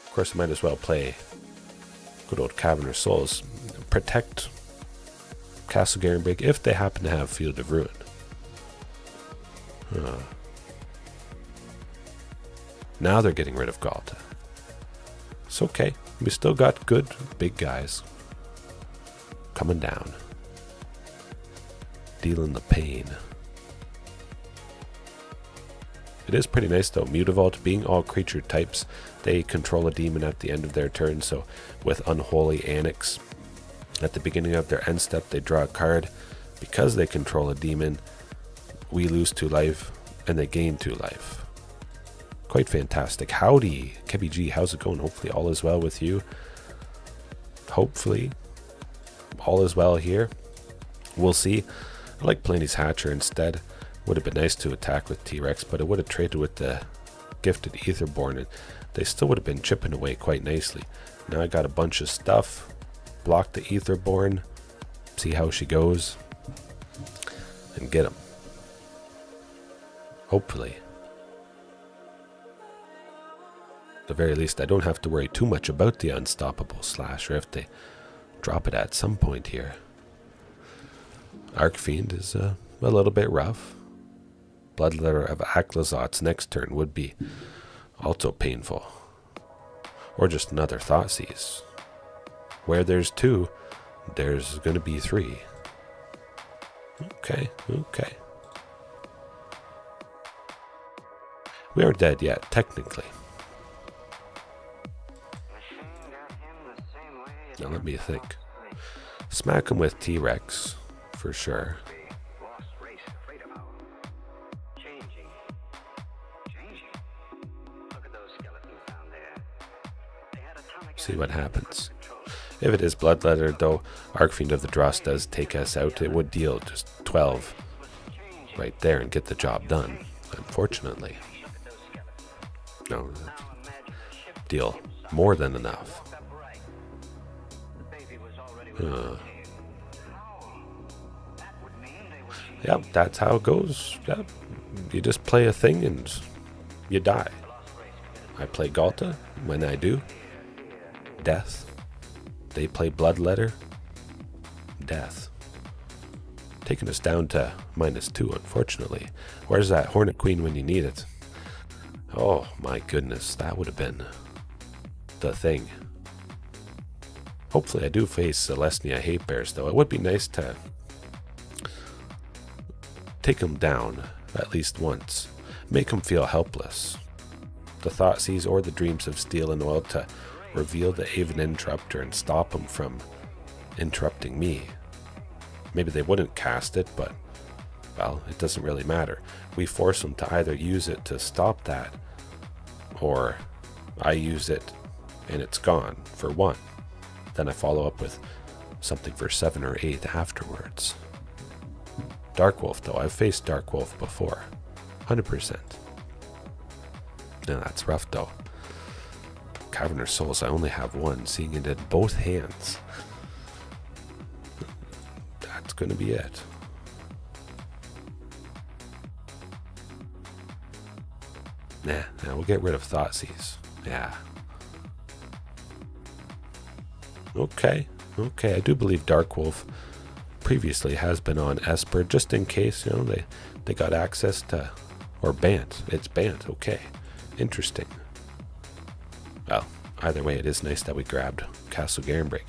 [SPEAKER 1] Of course, I might as well play good old Cavern of Souls. Protect Castle Garenbrig if they happen to have Field of Ruin. Now they're getting rid of Ghalta. It's okay. We still got good big guys coming down. Dealing the pain. It is pretty nice though. Mutavault being all creature types, they control a demon at the end of their turn. So with Unholy Annex, at the beginning of their end step, they draw a card. Because they control a demon, we lose 2 life and they gain 2 life. Quite fantastic. Howdy, Kebby G, how's it going? Hopefully all is well with you. Hopefully all is well here. We'll see. I like Palani's Hatcher instead. Would have been nice to attack with T-Rex, but it would have traded with the gifted Aetherborn, and they still would have been chipping away quite nicely. Now I got a bunch of stuff. Block the Aetherborn. See how she goes. And get him. Hopefully. At the very least, I don't have to worry too much about the Unstoppable Slasher if they drop it at some point here. Archfiend is a little bit rough. Bloodletter of Aklazot's next turn would be also painful. Or just another Thoughtseize. Where there's 2, there's going to be 3. Okay. We aren't dead yet, technically. Now let me think. Smack him with T-Rex, for sure. See what happens. If it is Bloodletter, though, Archfiend of the Dross does take us out. It would deal just 12 right there and get the job done, unfortunately. No, deal more than enough. Yep, that's how it goes. Yep. You just play a thing and you die. I play Ghalta. When I do, death. They play Bloodletter. Death. Taking us down to -2, unfortunately. Where's that Hornet Queen when you need it? Oh my goodness, that would have been the thing. Hopefully I do face Selsnya Hatebears, though. It would be nice to take them down at least once. Make them feel helpless. The Thoughtseize or the Dreams of Steel and Oil to reveal the Aven Interrupter and stop them from interrupting me. Maybe they wouldn't cast it, but, well, it doesn't really matter. We force them to either use it to stop that, or I use it and it's gone for 1. Then I follow up with something for 7 or 8 afterwards. Darkwolf, though. I've faced Darkwolf before. 100%. Now that's rough, though. Cavern of Souls, I only have 1, seeing it in both hands. That's going to be it. Nah, we'll get rid of Thoughtseize. Yeah. Okay, I do believe Darkwolf previously has been on Esper, just in case, they got access to, or Bant. It's Bant, okay. Interesting. Well, either way, it is nice that we grabbed Castle Garenbrig.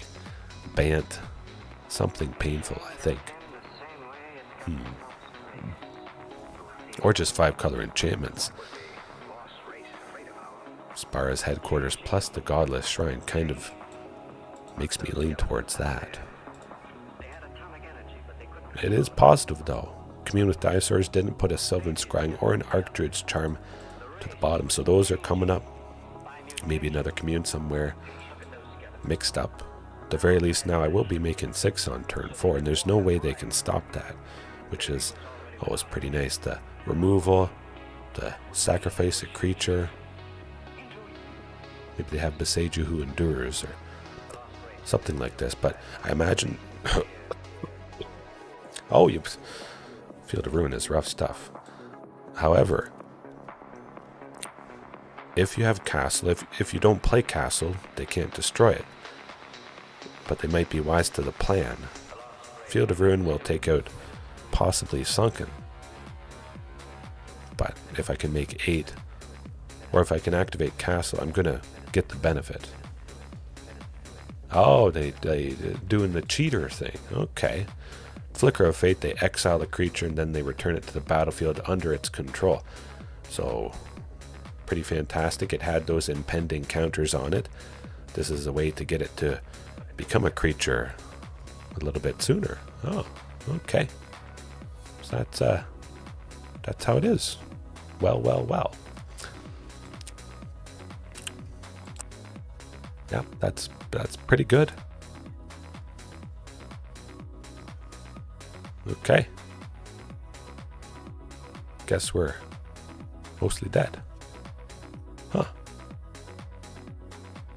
[SPEAKER 1] Bant, something painful, I think. Or just 5-color enchantments. Spara's headquarters plus the Godless Shrine kind of makes me lean towards that. It is positive, though. Commune with Dinosaurs didn't put a Sylvan Scrying or an Archdruid's Charm to the bottom, so those are coming up. maybe another commune somewhere mixed up. At the very least, now I will be making 6 on turn 4, and there's no way they can stop that, which is always pretty nice. The removal, the sacrifice a creature. Maybe they have Beseiju who endures, or something like this, but I imagine... Oh, you... Field of Ruin is rough stuff. However, if you have Castle, if you don't play Castle, they can't destroy it. But they might be wise to the plan. Field of Ruin will take out possibly Sunken. But if I can make 8, or if I can activate Castle, I'm going to get the benefit. Oh, they doing the cheater thing. Okay. Flicker of Fate, they exile the creature and then they return it to the battlefield under its control. So, pretty fantastic. It had those impending counters on it. This is a way to get it to become a creature a little bit sooner. Oh, okay. So that's how it is. Well, well, well. Yeah, that's pretty good. Okay. Guess we're mostly dead. Huh.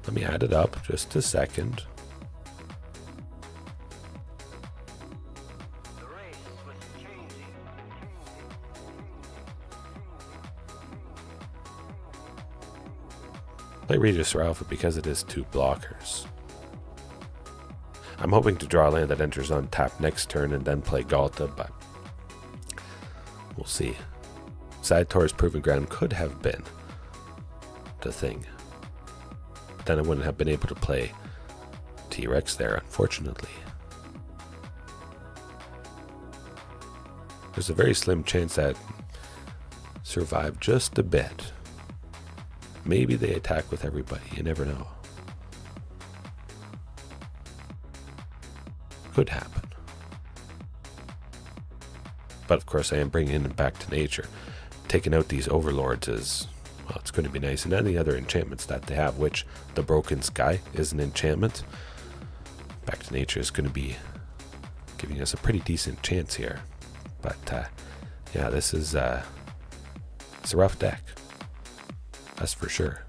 [SPEAKER 1] Let me add it up just a second. Play Regisaur Alpha because it is 2 blockers. I'm hoping to draw a land that enters on tap next turn and then play Ghalta, but we'll see. Ziatora's Proving Ground could have been the thing. But then I wouldn't have been able to play T-Rex there, unfortunately. There's a very slim chance that survive just a bit. Maybe they attack with everybody, you never know. Could happen. But of course I am bringing it back to nature. Taking out these overlords is, well, it's going to be nice. And any other enchantments that they have, which the Broken Sky is an enchantment. Back to nature is going to be giving us a pretty decent chance here. But yeah, this is it's a rough deck. That's for sure.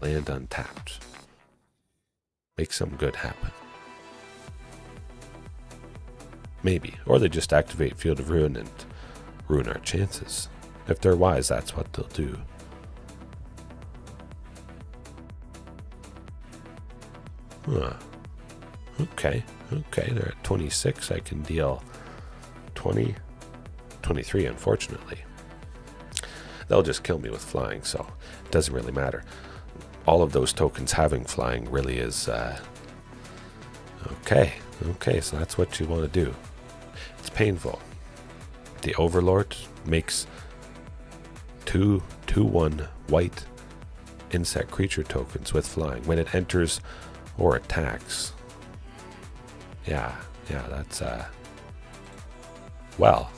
[SPEAKER 1] Land untapped. Make some good happen. Maybe. Or they just activate Field of Ruin and ruin our chances. If they're wise, that's what they'll do. Huh. Okay. Okay, they're at 26. I can deal 20, 23, unfortunately. They'll just kill me with flying, so it doesn't really matter. All of those tokens having flying really is okay. Okay, so that's what you want to do. It's painful. The Overlord makes 2/1 white insect creature tokens with flying when it enters or attacks. Yeah, that's well.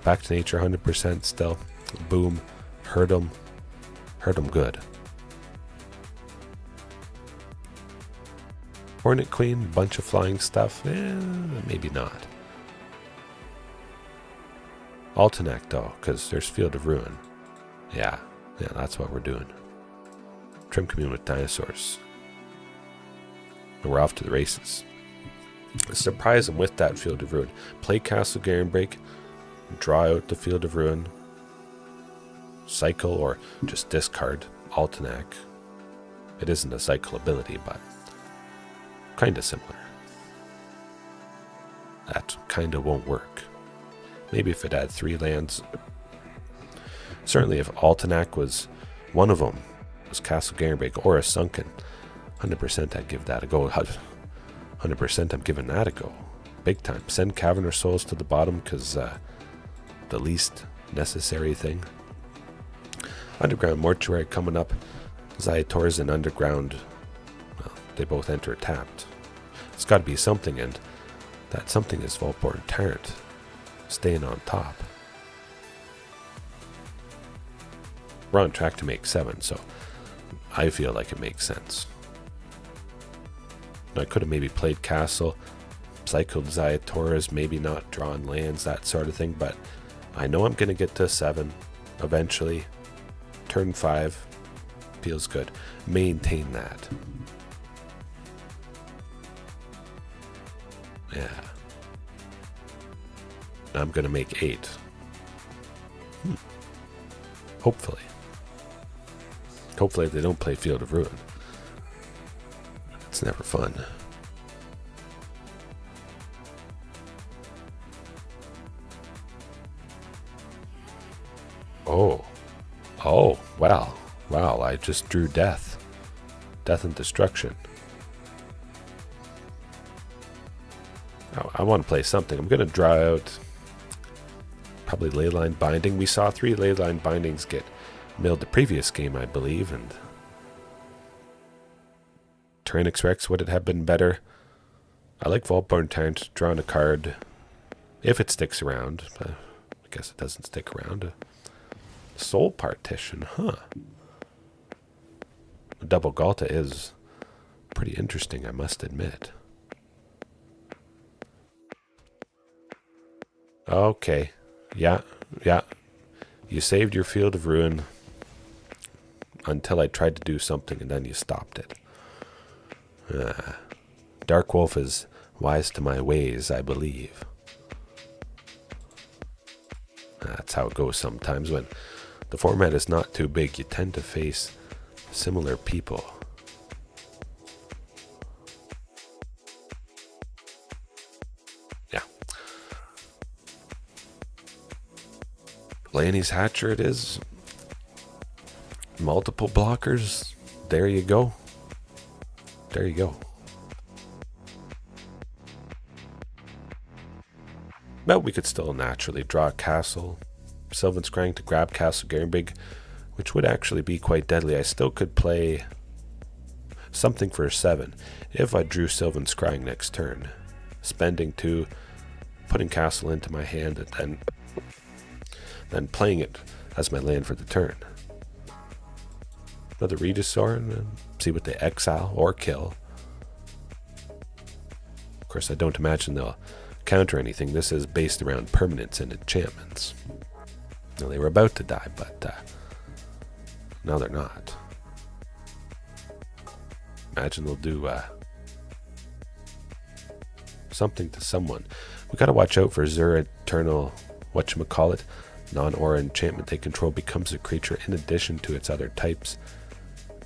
[SPEAKER 1] Back to nature 100% still. Boom. Hurt them good. Hornet Queen, bunch of flying stuff. Maybe not. Altenac though, because there's Field of Ruin. Yeah, that's what we're doing. Trim Commune with Dinosaurs. And we're off to the races. Surprise them with that Field of Ruin. Play Castle Garenbrig, draw out the Field of Ruin, cycle or just discard Altenac. It isn't a cycle ability, but kind of similar. That kind of won't work. Maybe if it had 3 lands. Certainly if Altenac was one of them, was Castle Garenbrig or a Sunken, 100% I'd give that a go. 100% I'm giving that a go. Big time. Send Cavern of Souls to the bottom because the least necessary thing. Underground Mortuary coming up. Ziatora's and Underground, well, they both enter tapped. It's got to be something, and that something is Vaultborn Tyrant staying on top. We're on track to make 7, so I feel like it makes sense. I could have maybe played Castle, cycled Ziatoras, maybe not drawn lands, that sort of thing, but I know I'm going to get to 7 eventually. Turn 5 feels good. Maintain that. Yeah. I'm going to make 8. Hopefully. Hopefully they don't play Field of Ruin. It's never fun. Oh. Oh, wow. Wow, I just drew death. Death and destruction. I want to play something. I'm going to draw out probably Leyline Binding. We saw 3 Leyline Bindings get milled the previous game, I believe, and Tyrranax Rex, would it have been better? I like Vaultborn Tyrant, drawing a card if it sticks around, but I guess it doesn't stick around. Soul Partition, huh? A double Ghalta is pretty interesting, I must admit. Okay, yeah. You saved your Field of Ruin until I tried to do something and then you stopped it. Dark Wolf is wise to my ways, I believe. That's how it goes sometimes. When the format is not too big, you tend to face similar people. Yeah. Palani's Hatcher it is. Multiple blockers. There you go. There you go. But we could still naturally draw a Castle. Sylvan Scrying to grab Castle Garenbrig, which would actually be quite deadly. I still could play something for a 7 if I drew Sylvan Scrying next turn. Spending 2, putting Castle into my hand, and then playing it as my land for the turn. Another Regisaur, and see what they exile or kill. Of course, I don't imagine they'll counter anything. This is based around permanents and enchantments. Now, they were about to die, but now they're not. Imagine they'll do something to someone. We gotta watch out for Zur Eternal, whatchamacallit. Non-aura enchantment they control becomes a creature in addition to its other types.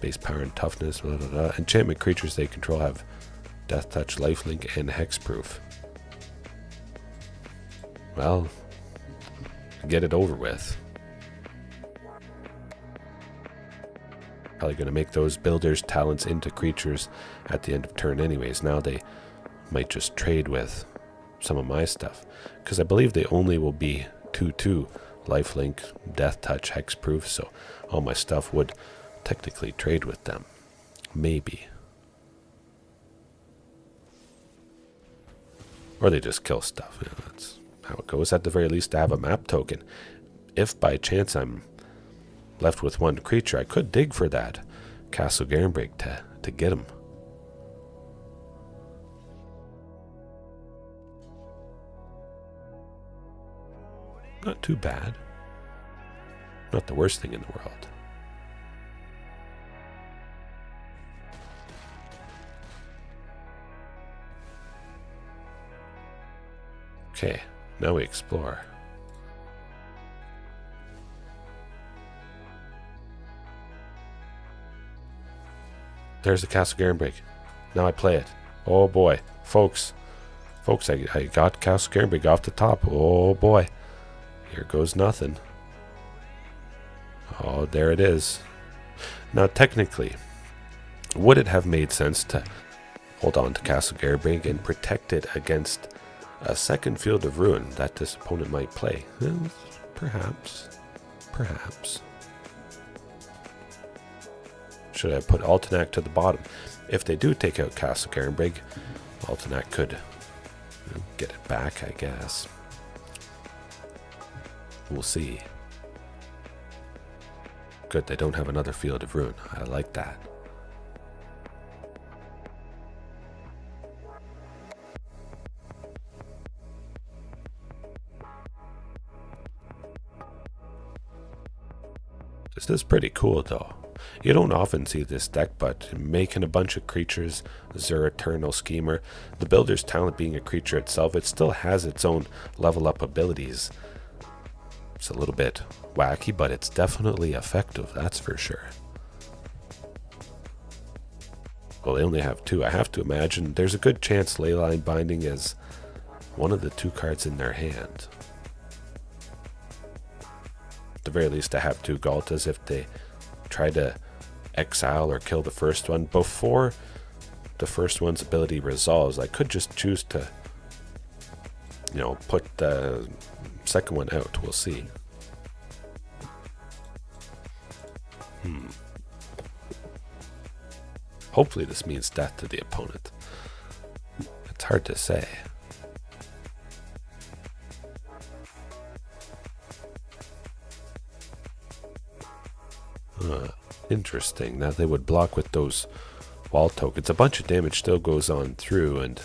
[SPEAKER 1] Base power and toughness, blah, blah, blah. Enchantment creatures they control have Death Touch, Lifelink, and Hexproof. Well, get it over with. Probably going to make those builders' talents into creatures at the end of turn anyways. Now they might just trade with some of my stuff, because I believe they only will be 2/2 Lifelink, Death Touch, Hexproof, so all my stuff would technically trade with them. Maybe. Or they just kill stuff. Yeah, that's how it goes. At the very least, I have a map token. If by chance I'm left with 1 creature, I could dig for that Castle Garenbrig to get him. Not too bad. Not the worst thing in the world. Okay, now we explore. There's the Castle Garenbrig. Now I play it. Oh boy. Folks, I got Castle Garenbrig off the top. Oh boy. Here goes nothing. Oh, there it is. Now technically, would it have made sense to hold on to Castle Garenbrig and protect it against a second Field of Ruin that this opponent might play? Well, perhaps. Should I put Altenac to the bottom? If they do take out Castle Garenbrig, Alternate could get it back, I guess. We'll see. Good, they don't have another Field of Ruin. I like that. This is pretty cool though. You don't often see this deck, but making a bunch of creatures, Zur Eternal Schemer, the builder's talent being a creature itself, it still has its own level up abilities. It's a little bit wacky, but it's definitely effective, that's for sure. Well, they only have 2. I have to imagine there's a good chance Leyline Binding is one of the 2 cards in their hand. At the very least, I have 2 Ghaltas if they try to exile or kill the first one. Before the first one's ability resolves, I could just choose to, put the second one out. We'll see. Hopefully this means death to the opponent. It's hard to say. Interesting. Now they would block with those wall tokens. A bunch of damage still goes on through, and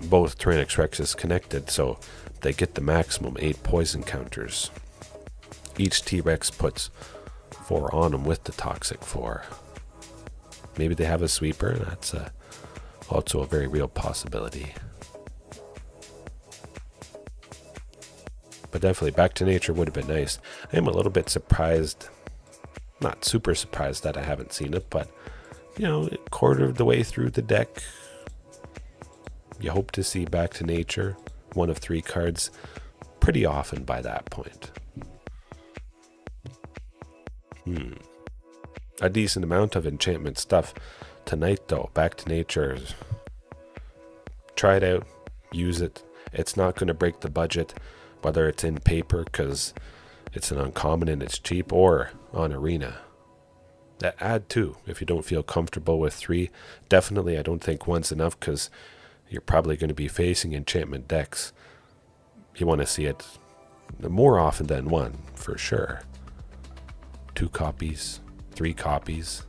[SPEAKER 1] both Tyrranax Rex is connected, so they get the maximum 8 poison counters. Each T-Rex puts 4 on them with the toxic 4. Maybe they have a sweeper. That's also a very real possibility. But definitely Back to Nature would have been nice. I am a little bit surprised. Not super surprised that I haven't seen it, but a quarter of the way through the deck, you hope to see Back to Nature, one of 3 cards, pretty often by that point. A decent amount of enchantment stuff tonight though. Back to Nature, try it out, use it. It's not going to break the budget, whether it's in paper because it's an uncommon and it's cheap, or on Arena. Add 2 if you don't feel comfortable with 3. Definitely I don't think 1's enough because you're probably going to be facing enchantment decks. You want to see it more often than 1 for sure. 2 copies, 3 copies.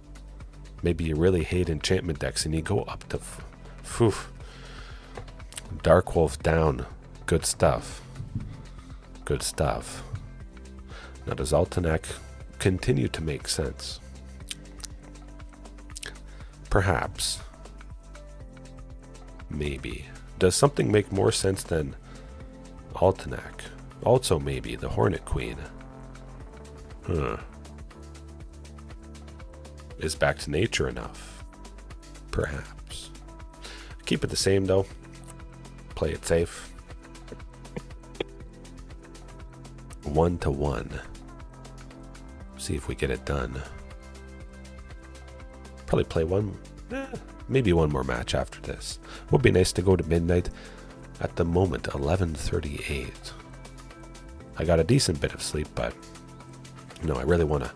[SPEAKER 1] Maybe you really hate enchantment decks and you go up to Dark Wolf down. Good stuff. Good stuff. Now does Altenac continue to make sense? Perhaps. Maybe. Does something make more sense than Altenac? Also maybe the Hornet Queen. Is Back to Nature enough? Perhaps. Keep it the same though. Play it safe. 1-1. See if we get it done. Probably play maybe one more match after this. Would be nice to go to midnight. At the moment, 11:38. I got a decent bit of sleep, but I really want to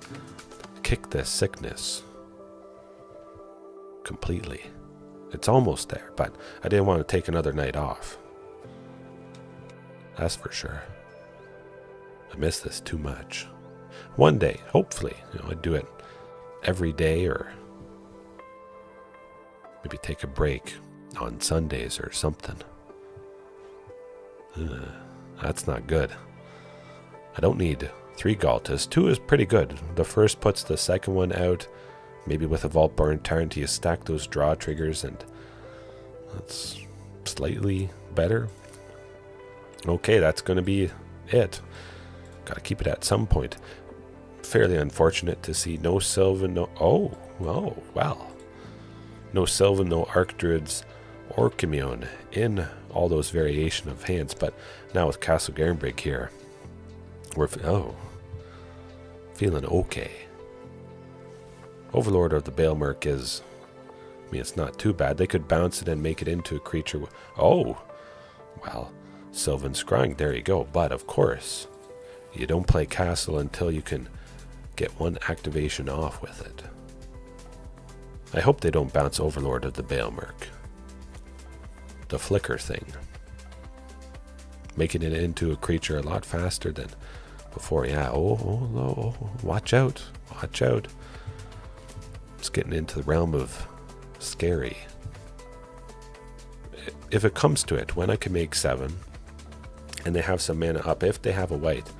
[SPEAKER 1] kick this sickness completely. It's almost there, but I didn't want to take another night off. That's for sure. I miss this too much. One day, hopefully, I'd do it every day, or maybe take a break on Sundays or something. That's not good. I don't need 3 Ghaltas. 2 is pretty good. The first puts the second one out. Maybe with a Vaultborn Tyrant you stack those draw triggers, and that's slightly better. Okay, that's going to be it. Got to keep it at some point. Fairly unfortunate to see no Sylvan, well. No Sylvan, no Archdruids or Commune in all those variation of hands, but now with Castle Garenbrig here, we're feeling okay. Overlord of the Baelmerk is, it's not too bad. They could bounce it and make it into a creature. Sylvan Scrying, there you go. But of course, you don't play Castle until you can get 1 activation off with it. I hope they don't bounce Overlord of the Baelmerk. the flicker thing, making it into a creature a lot faster than before. Yeah, oh, watch out, watch out. It's getting into the realm of scary. If it comes to it, when I can make 7 and they have some mana up, if they have a white,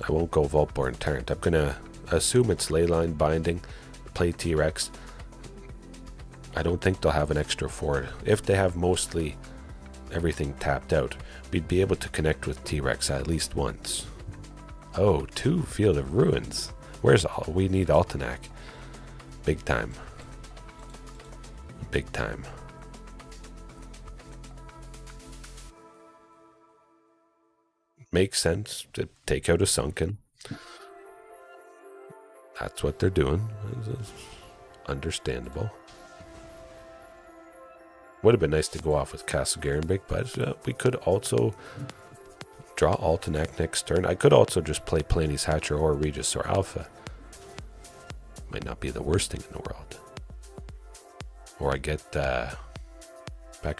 [SPEAKER 1] I won't go Vaultborn Tyrant. I'm gonna assume it's Leyline Binding, play T-Rex. I don't think they'll have an extra 4. If they have mostly everything tapped out, we'd be able to connect with T-Rex at least once. Oh, 2 Field of Ruins. Where's all? We need Altanac. Big time. Big time. Makes sense to take out a Sunken. That's what they're doing. Understandable. Would have been nice to go off with Castle Garenbrig, but we could also draw Altanac next turn. I could also just play Palani's Hatcher or Regisaur Alpha. Might not be the worst thing in the world. Or I get Back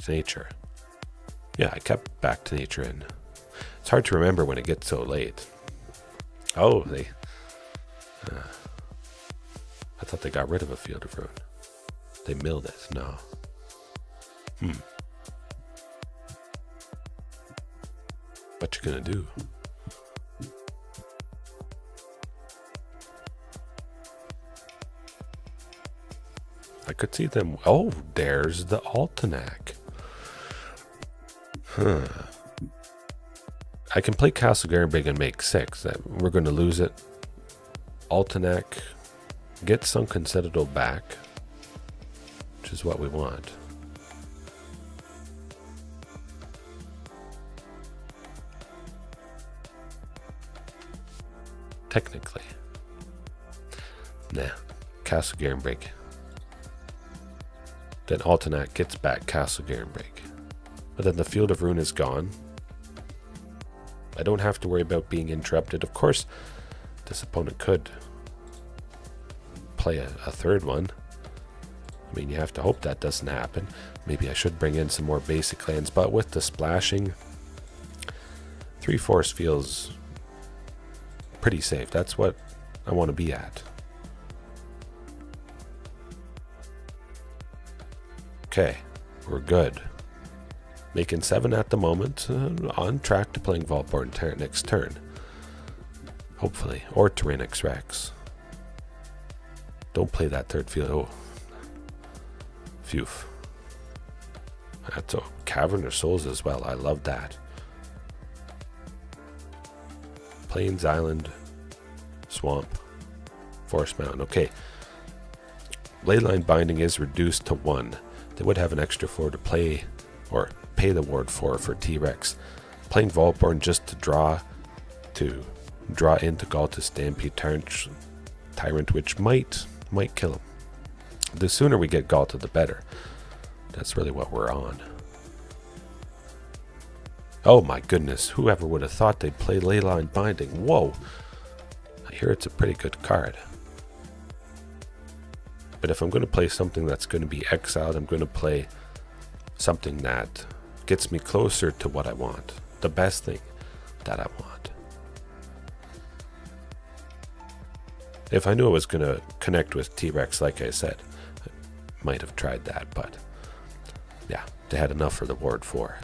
[SPEAKER 1] to Nature. Yeah, I kept Back to Nature in. It's hard to remember when it gets so late. Oh, they... I thought they got rid of a Field of Ruin. They milled it. No. What you gonna do? I could see them. Oh, there's the Altanac. I can play Castle Garenbrig and make 6. We're going to lose it. Altanac, get Sunken Citadel back, which is what we want. Technically. Nah, Castle Garenbrig. Then Altanac gets back Castle Garenbrig. But then the Field of Ruin is gone. I don't have to worry about being interrupted. Of course, this opponent could play a third one. I mean, you have to hope that doesn't happen. Maybe I should bring in some more basic lands, but with the splashing, 3 force feels pretty safe. That's what I want to be at. Okay, we're good. Making 7 at the moment, on track to playing Vaultborn Tyrant next turn. Hopefully, or Tyrranax Rex. Don't play that third field. Oh, phew. That's a Cavern of Souls as well. I love that. Plains, Island, Swamp, Forest Mountain. Okay. Leyline Binding is reduced to 1. They would have an extra 4 to play, or pay the ward for T-Rex. Playing Vaultborn just to draw into Ghalta Stampede Tyrant, which might kill him. The sooner we get Ghalta, the better. That's really what we're on. Oh my goodness, whoever would have thought they'd play Leyline Binding. Whoa! I hear it's a pretty good card. But if I'm going to play something that's going to be exiled, I'm going to play something that gets me closer to what I want. The best thing that I want. If I knew I was going to connect with T-Rex, like I said, I might have tried that, but yeah, they had enough for the ward 4.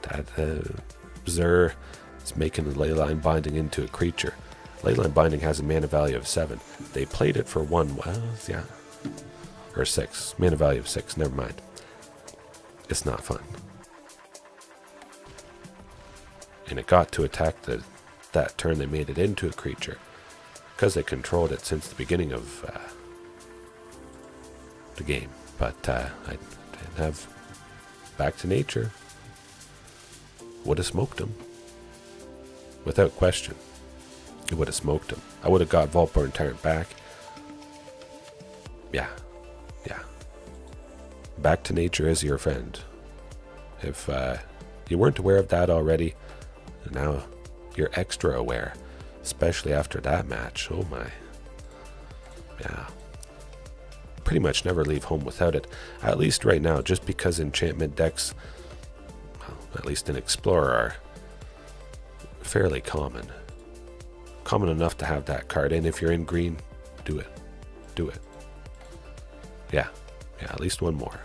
[SPEAKER 1] That Zur is making the Leyline Binding into a creature. Leyline Binding has a mana value of 7. They played it for 1. Well, yeah. Or 6. Mana value of 6. Never mind. It's not fun. And it got to attack that turn they made it into a creature. Because they controlled it since the beginning of the game. But I didn't have Back to Nature. Would have smoked them. Without question. It would have smoked him. I would have got Vaultborn Tyrant back. Yeah. Back to Nature is your friend. If you weren't aware of that already, now you're extra aware. Especially after that match. Oh my. Yeah. pretty much never leave home without it, at least right now, just because enchantment decks, well, at least in Explorer, are fairly common. Common enough to have that card, and if you're in green, do it. Do it. Yeah, at least one more.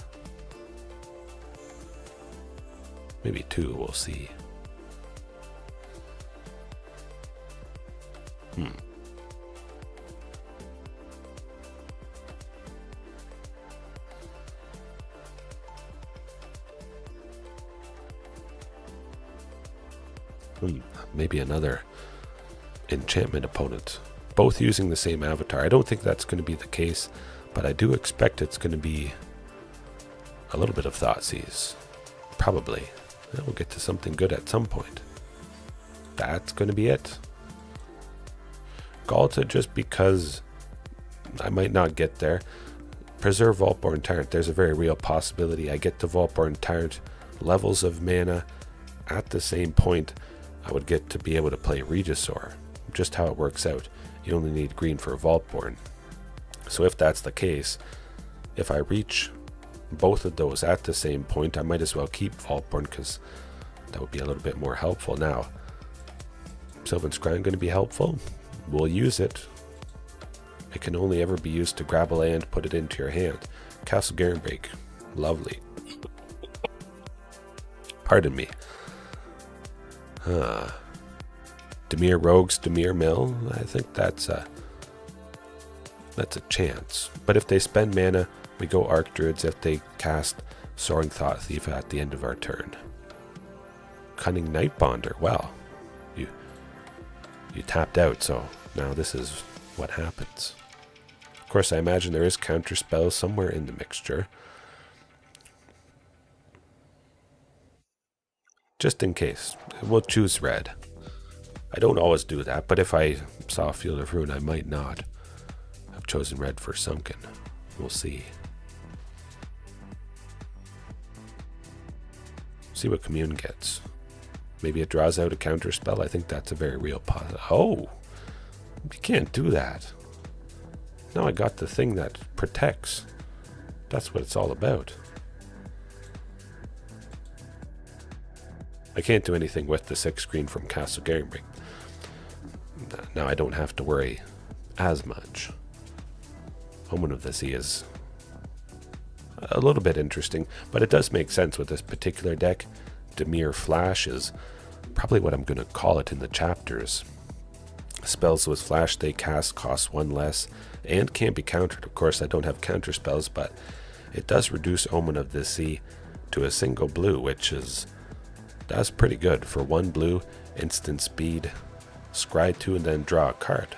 [SPEAKER 1] Maybe two, we'll see. Maybe another enchantment opponent, both using the same avatar. I don't think that's going to be the case, but I do expect it's going to be a little bit of Thoughtseize. Probably. We'll get to something good at some point. That's going to be it. Ghalta, just because I might not get there. Preserve Vaultborn Tyrant. There's a very real possibility I get to Vaultborn Tyrant levels of mana at the same point I would get to be able to play Regisaur. Just how it works out. You only need green for Vaultborn. So if that's the case, if I reach both of those at the same point, I might as well keep Vaultborn, because that would be a little bit more helpful. Now, Sylvan Scrying going to be helpful. We'll use it. It can only ever be used to grab a land, put it into your hand. Castle Garenbrig. Lovely. Pardon me. Dimir Rogues, Dimir Mill. I think that's a chance. But if they spend mana, we go Archdruids if they cast Soaring Thought Thief at the end of our turn. Cunning Nightbonder. Well, you tapped out, so now this is what happens. Of course, I imagine there is counter spells somewhere in the mixture. Just in case, we'll choose red. I don't always do that, but if I saw a Field of Ruin, I might not have chosen red for Sunken. We'll see. See what Commune gets. Maybe it draws out a counter spell. I think that's a very real possibility. Oh, you can't do that. Now I got the thing that protects. That's what it's all about. I can't do anything with the 6 green from Castle Garenbrig. Now I don't have to worry as much. Omen of the Sea is a little bit interesting, but it does make sense with this particular deck. Dimir Flash is probably what I'm going to call it in the chapters. Spells with Flash they cast cost 1 less and can't be countered. Of course, I don't have counter spells, but it does reduce Omen of the Sea to a single blue, which is that's pretty good for 1 blue, instant speed, scry 2, and then draw a card.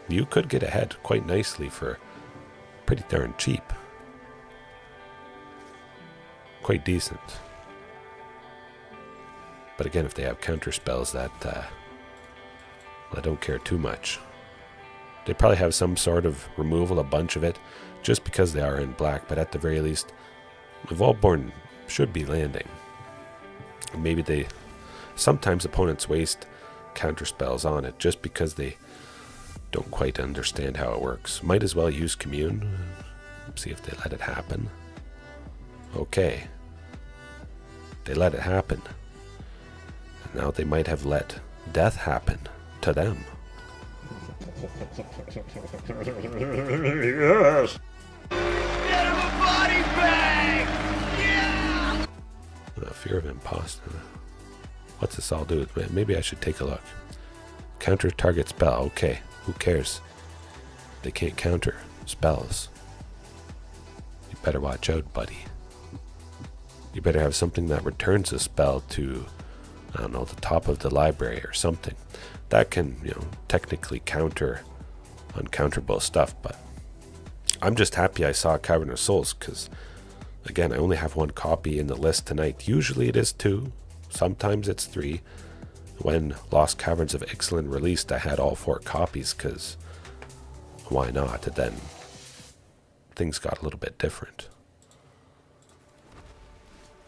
[SPEAKER 1] You could get ahead quite nicely for pretty darn cheap. Quite decent. But again, if they have counter spells, that I don't care too much. They probably have some sort of removal, a bunch of it, just because they are in black, but at the very least, the Vaultborn should be landing. Maybe sometimes opponents waste counter spells on it just because they don't quite understand how it works. Might as well use Commune, see if they let it happen. Okay. They let it happen. And now they might have let death happen to them.
[SPEAKER 2] Yes! Get him a body bag! Yeah!
[SPEAKER 1] Fear of Imposter. What's this all do? Maybe I should take a look. Counter target spell. Okay, who cares? They can't counter spells. You better watch out, buddy. You better have something that returns a spell to, I don't know, the top of the library or something. That can, technically counter uncounterable stuff, but I'm just happy I saw Cavern of Souls, because, again, I only have 1 copy in the list tonight. Usually it is 2, sometimes it's 3. When Lost Caverns of Ixalan released, I had all 4 copies, because why not? And then things got a little bit different.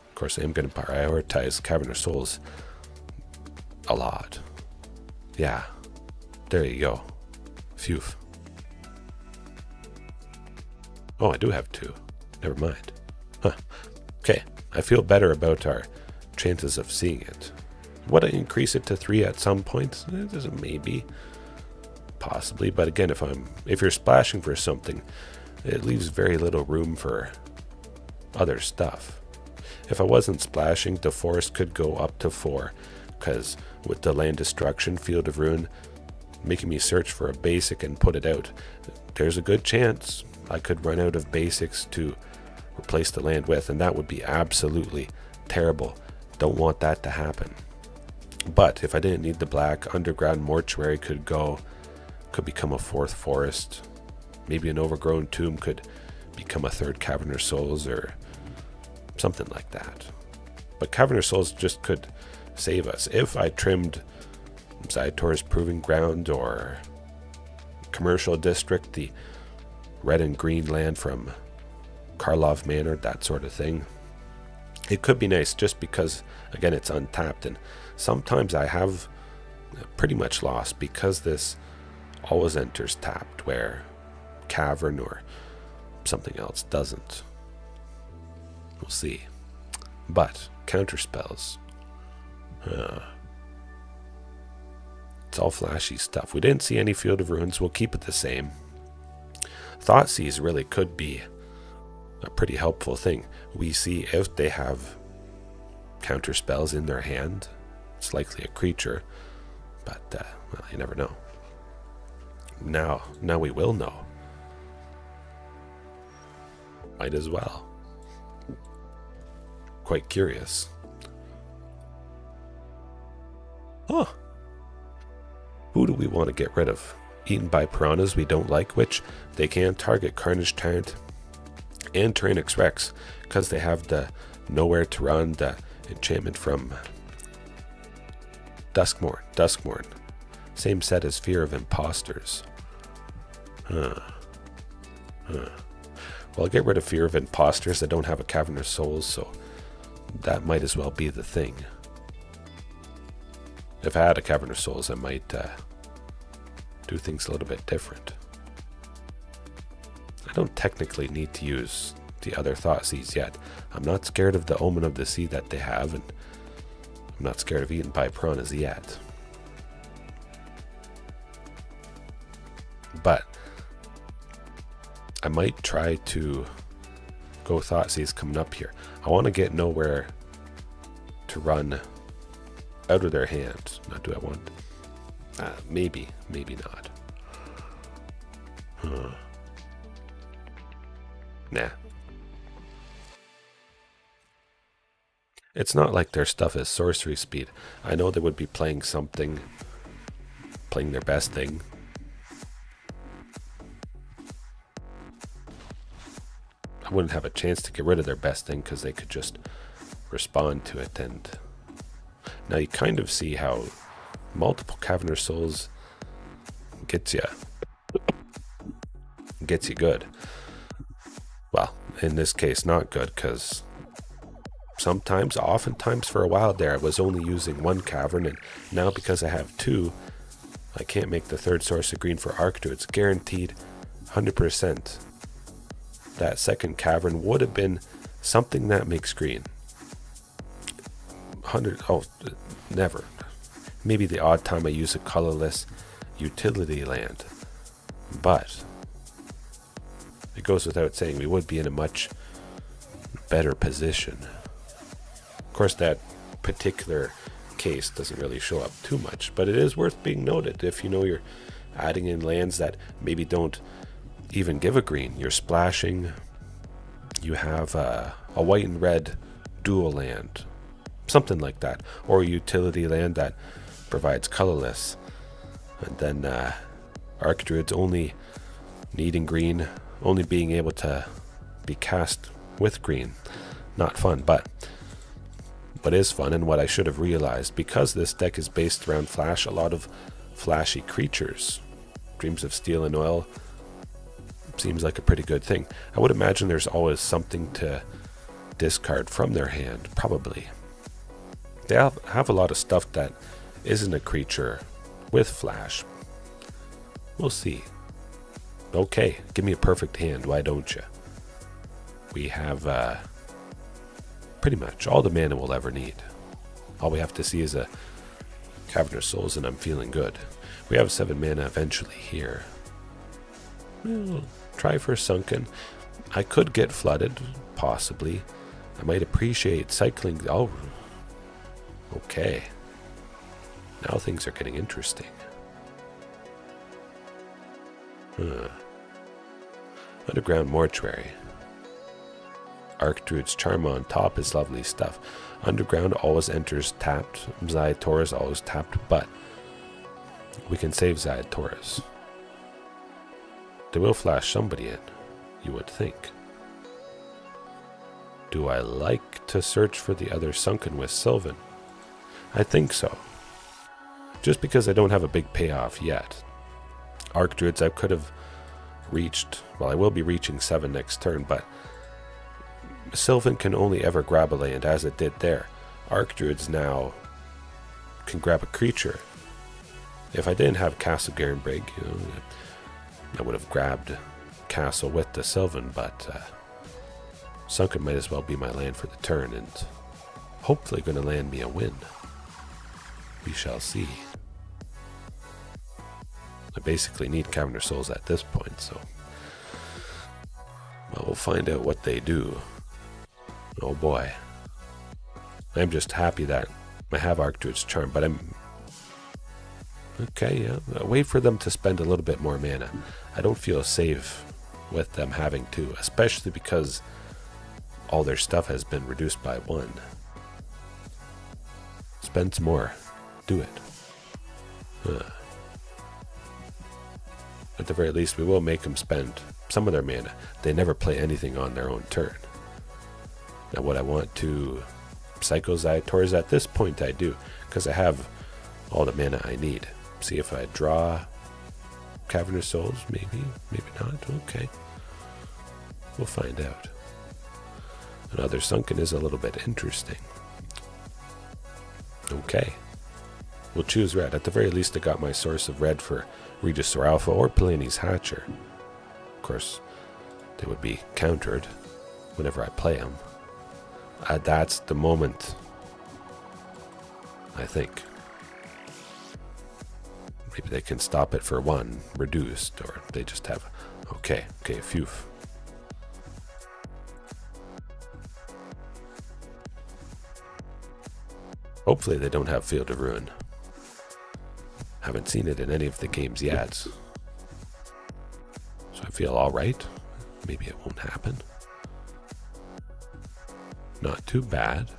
[SPEAKER 1] Of course, I am going to prioritize Cavern of Souls a lot. Yeah, there you go. Phew. Oh, I do have 2. Never mind. Huh. Okay, I feel better about our chances of seeing it. Would I increase it to 3 at some point? Maybe. Possibly, but again, if you're splashing for something, it leaves very little room for other stuff. If I wasn't splashing, the forest could go up to 4, because with the land destruction, Field of Ruin, making me search for a basic and put it out, there's a good chance I could run out of basics to replace the land with, and that would be absolutely terrible. Don't want that to happen. But if I didn't need the black, Underground Mortuary could become a 4th forest. Maybe an Overgrown Tomb could become a 3rd Cavern of Souls or something like that. But Cavern of Souls just could save us. If I trimmed Ziatora's Proving Ground or Commercial District, the red and green land from Karlov Manor, that sort of thing, it could be nice just because, again, it's untapped. And sometimes I have pretty much lost because this always enters tapped, where Cavern or something else doesn't. We'll see. But counter spells, it's all flashy stuff. We didn't see any Field of Ruins. We'll keep it the same. Thoughtseize really could be a pretty helpful thing. We see if they have counter spells in their hand. It's likely a creature, but well, you never know. Now we will know. Might as well. Quite curious. Huh. Who do we want to get rid of? Eaten by piranhas we don't like, which they can target Carnage Tyrant and Tyrranax Rex because they have the Nowhere to Run, the enchantment from Duskmourn. Same set as Fear of Imposters. Well, I'll get rid of Fear of Imposters. I don't have a Cavern of Souls, so that might as well be the thing. If I had a Cavern of Souls, I might do things a little bit different. I don't technically need to use the other Thoughtseize yet. I'm not scared of the Omen of the Sea that they have, and I'm not scared of Eaten by Piranhas yet. But I might try to go Thoughtseize coming up here. I want to get Nowhere to Run out of their hand. Now, do I want? Maybe not. Nah. It's not like their stuff is sorcery speed. I know they would be playing their best thing. I wouldn't have a chance to get rid of their best thing because they could just respond to it. And now you kind of see how multiple Cavern of Souls gets you good. Well, in this case, not good, because oftentimes for a while there, I was only using one Cavern, and now because I have 2, I can't make the 3rd source of green for Archdruid. It's guaranteed 100%. That 2nd Cavern would have been something that makes green. Never. Maybe the odd time I use a colorless utility land. But it goes without saying we would be in a much better position. Of course, that particular case doesn't really show up too much, but it is worth being noted. If you know you're adding in lands that maybe don't even give a green, you're splashing, you have a white and red dual land, something like that, or a utility land that provides colorless, and then Archdruid's only needing green, only being able to be cast with green. Not fun, but what is fun, and what I should have realized, because this deck is based around flash, a lot of flashy creatures. Dreams of Steel and Oil seems like a pretty good thing. I would imagine there's always something to discard from their hand, probably. They have a lot of stuff that isn't a creature with flash. We'll see. Okay, give me a perfect hand, why don't you? we have pretty much all the mana we'll ever need. All we have to see is a Cavern of Souls, and I'm feeling good. We have 7 mana eventually here. We'll try for Sunken. I could get flooded, possibly. I might appreciate cycling. Oh, okay. Now things are getting interesting. Underground Mortuary. Archdruid's Charm on top is lovely stuff. Underground always enters tapped. Ziatora is always tapped, but we can save Ziatora's. They will flash somebody in, you would think. Do I like to search for the other Sunken with Sylvan? I think so. Just because I don't have a big payoff yet. Archdruids I could have reached, well, I will be reaching 7 next turn, but Sylvan can only ever grab a land, as it did there. Archdruids now can grab a creature. If I didn't have Castle Garenbrig, I would have grabbed Castle with the Sylvan, but Sunken might as well be my land for the turn, and hopefully going to land me a win. We shall see. I basically need Cavern of Souls at this point, so well, we'll find out what they do. Oh boy. I'm just happy that I have Archdruid's Charm, but I'm... Okay, yeah. I'll wait for them to spend a little bit more mana. I don't feel safe with them having to, especially because all their stuff has been reduced by 1. Spend some more. Do it. At the very least, we will make them spend some of their mana. They never play anything on their own turn. Now, would I want to Psycho Ziatoras? At this point, I do, because I have all the mana I need. See if I draw Cavern of Souls, maybe, maybe not. Okay, we'll find out. Another Sunken is a little bit interesting. Okay, we'll choose red. At the very least, I got my source of red for Regisaur Alpha or Palani's Hatcher. Of course, they would be countered whenever I play them. That's the moment, I think. Maybe they can stop it for 1, reduced, or they just have... Okay, phew. Hopefully they don't have Field of Ruin. Haven't seen it in any of the games yet. So I feel alright. Maybe it won't happen. Not too bad.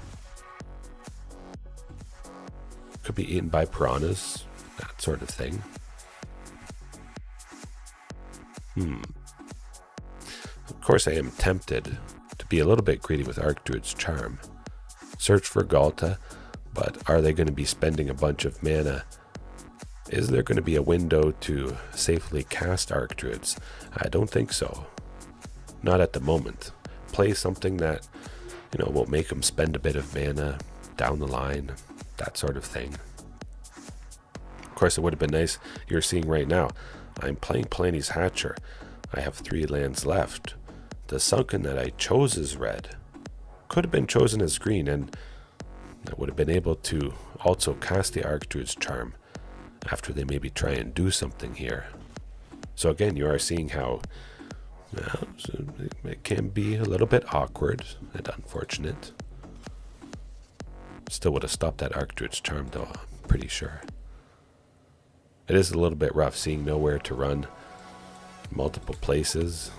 [SPEAKER 1] Could be eaten by piranhas, that sort of thing. Of course I am tempted to be a little bit greedy with Archdruid's Charm. Search for Ghalta, but are they going to be spending a bunch of mana? Is there going to be a window to safely cast Archdruids? I don't think so. Not at the moment. Play something that, will make them spend a bit of mana down the line, that sort of thing. Of course, it would have been nice. You're seeing right now, I'm playing Palani's Hatcher. I have 3 lands left. The Sunken that I chose as red could have been chosen as green, and I would have been able to also cast the Archdruid's Charm after they maybe try and do something here. So again, you are seeing how it can be a little bit awkward and unfortunate. Still would have stopped that Archdruid's Charm though, I'm pretty sure. It is a little bit rough seeing nowhere to run, multiple places.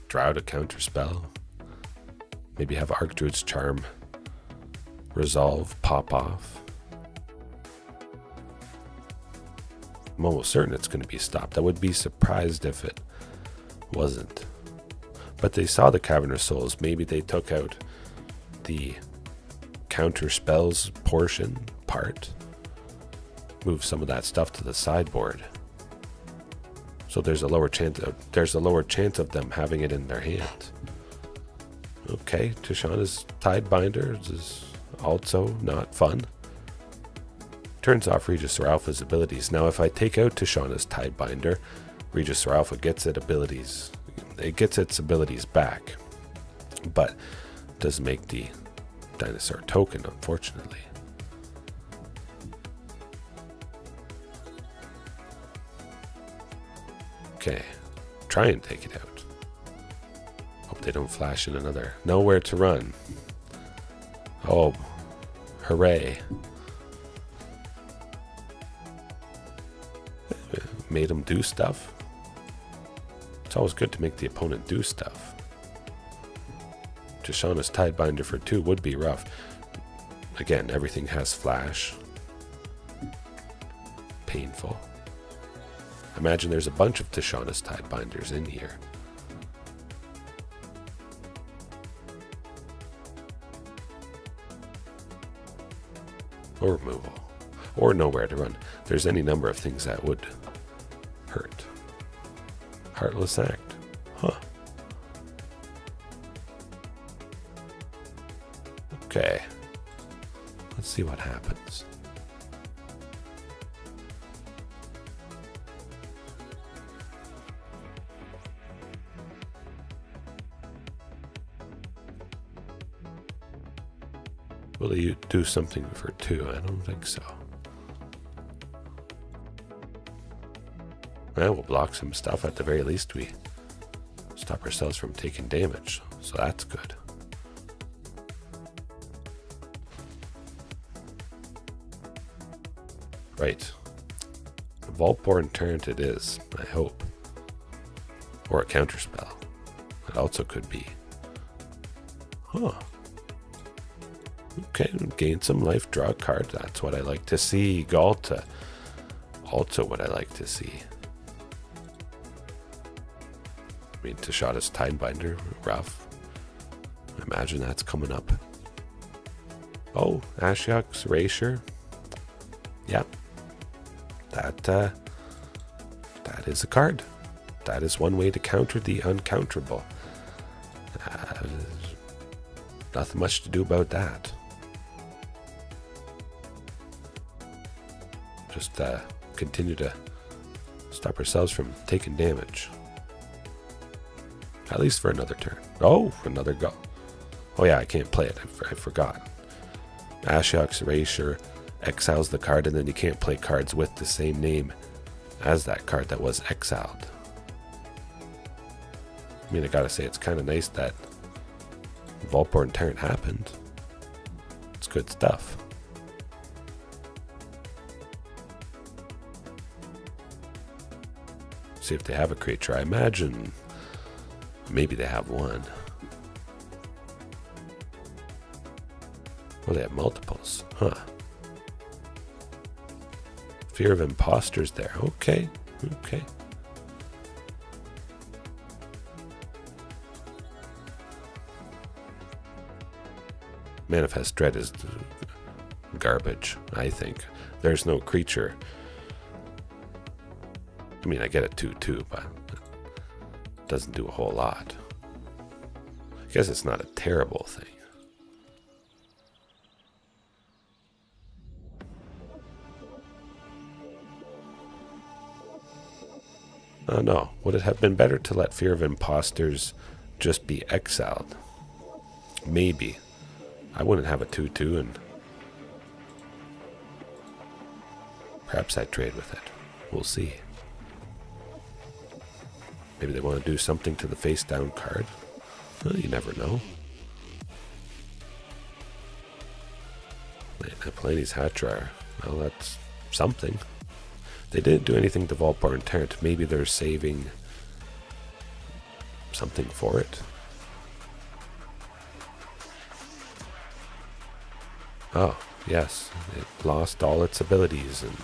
[SPEAKER 1] Draw out a counterspell. Maybe have Archdruid's Charm resolve, pop off. I'm almost certain it's going to be stopped. I would be surprised if it wasn't. But they saw the Cavern of Souls. Maybe they took out the counter spells part. Move some of that stuff to the sideboard. So there's a lower chance of them having it in their hand. Okay, Tishana's Tidebinders is also not fun. Turns off Regisaur Alpha's abilities. Now if I take out Tishana's Tidebinder, Regisaur Alpha gets its abilities back, but doesn't make the dinosaur token, unfortunately. Okay, try and take it out. Hope they don't flash in another. Nowhere to run. Oh, hooray. Made him do stuff. It's always good to make the opponent do stuff. Tishana's Tidebinder for 2 would be rough. Again, everything has flash. Painful. Imagine there's a bunch of Tishana's Tidebinders in here. Or removal. Or nowhere to run. There's any number of things that would hurt. Heartless Act. Huh. Okay. Let's see what happens. Will he do something for 2? I don't think so. Well, we'll block some stuff. At the very least, we stop ourselves from taking damage. So that's good. Right. A Vaultborn Tyrant it is, I hope. Or a counterspell. It also could be. Huh. Okay, gain some life, draw a card. That's what I like to see. Ghalta. Also what I like to see. I mean, Tishana's Tidebinder, rough. I imagine that's coming up. Oh, Ashiok's Erasure. Yep. That is a card. That is one way to counter the uncounterable. Nothing much to do about that. Just continue to stop ourselves from taking damage. At least for another turn. Oh, another go. Oh yeah, I can't play it. I forgot. Ashiok's Erasure exiles the card, and then you can't play cards with the same name as that card that was exiled. I mean, I gotta say, it's kind of nice that Vaultborn Tyrant happened. It's good stuff. See if they have a creature. I imagine maybe they have one. Well, they have multiples. Huh. Fear of Imposters there. Okay. Okay. Manifest Dread is garbage, I think. There's no creature. I mean, I get it 2/2, but it doesn't do a whole lot. I guess it's not a terrible thing. No. Would it have been better to let Fear of Imposters just be exiled? Maybe. I wouldn't have a 2/2, and perhaps I'd trade with it. We'll see. Maybe they want to do something to the face down card. Well, you never know. Palani's Hatchar. Well, that's something. They didn't do anything to Vaultborn Tyrant. Maybe they're saving something for it. Oh, yes. It lost all its abilities, and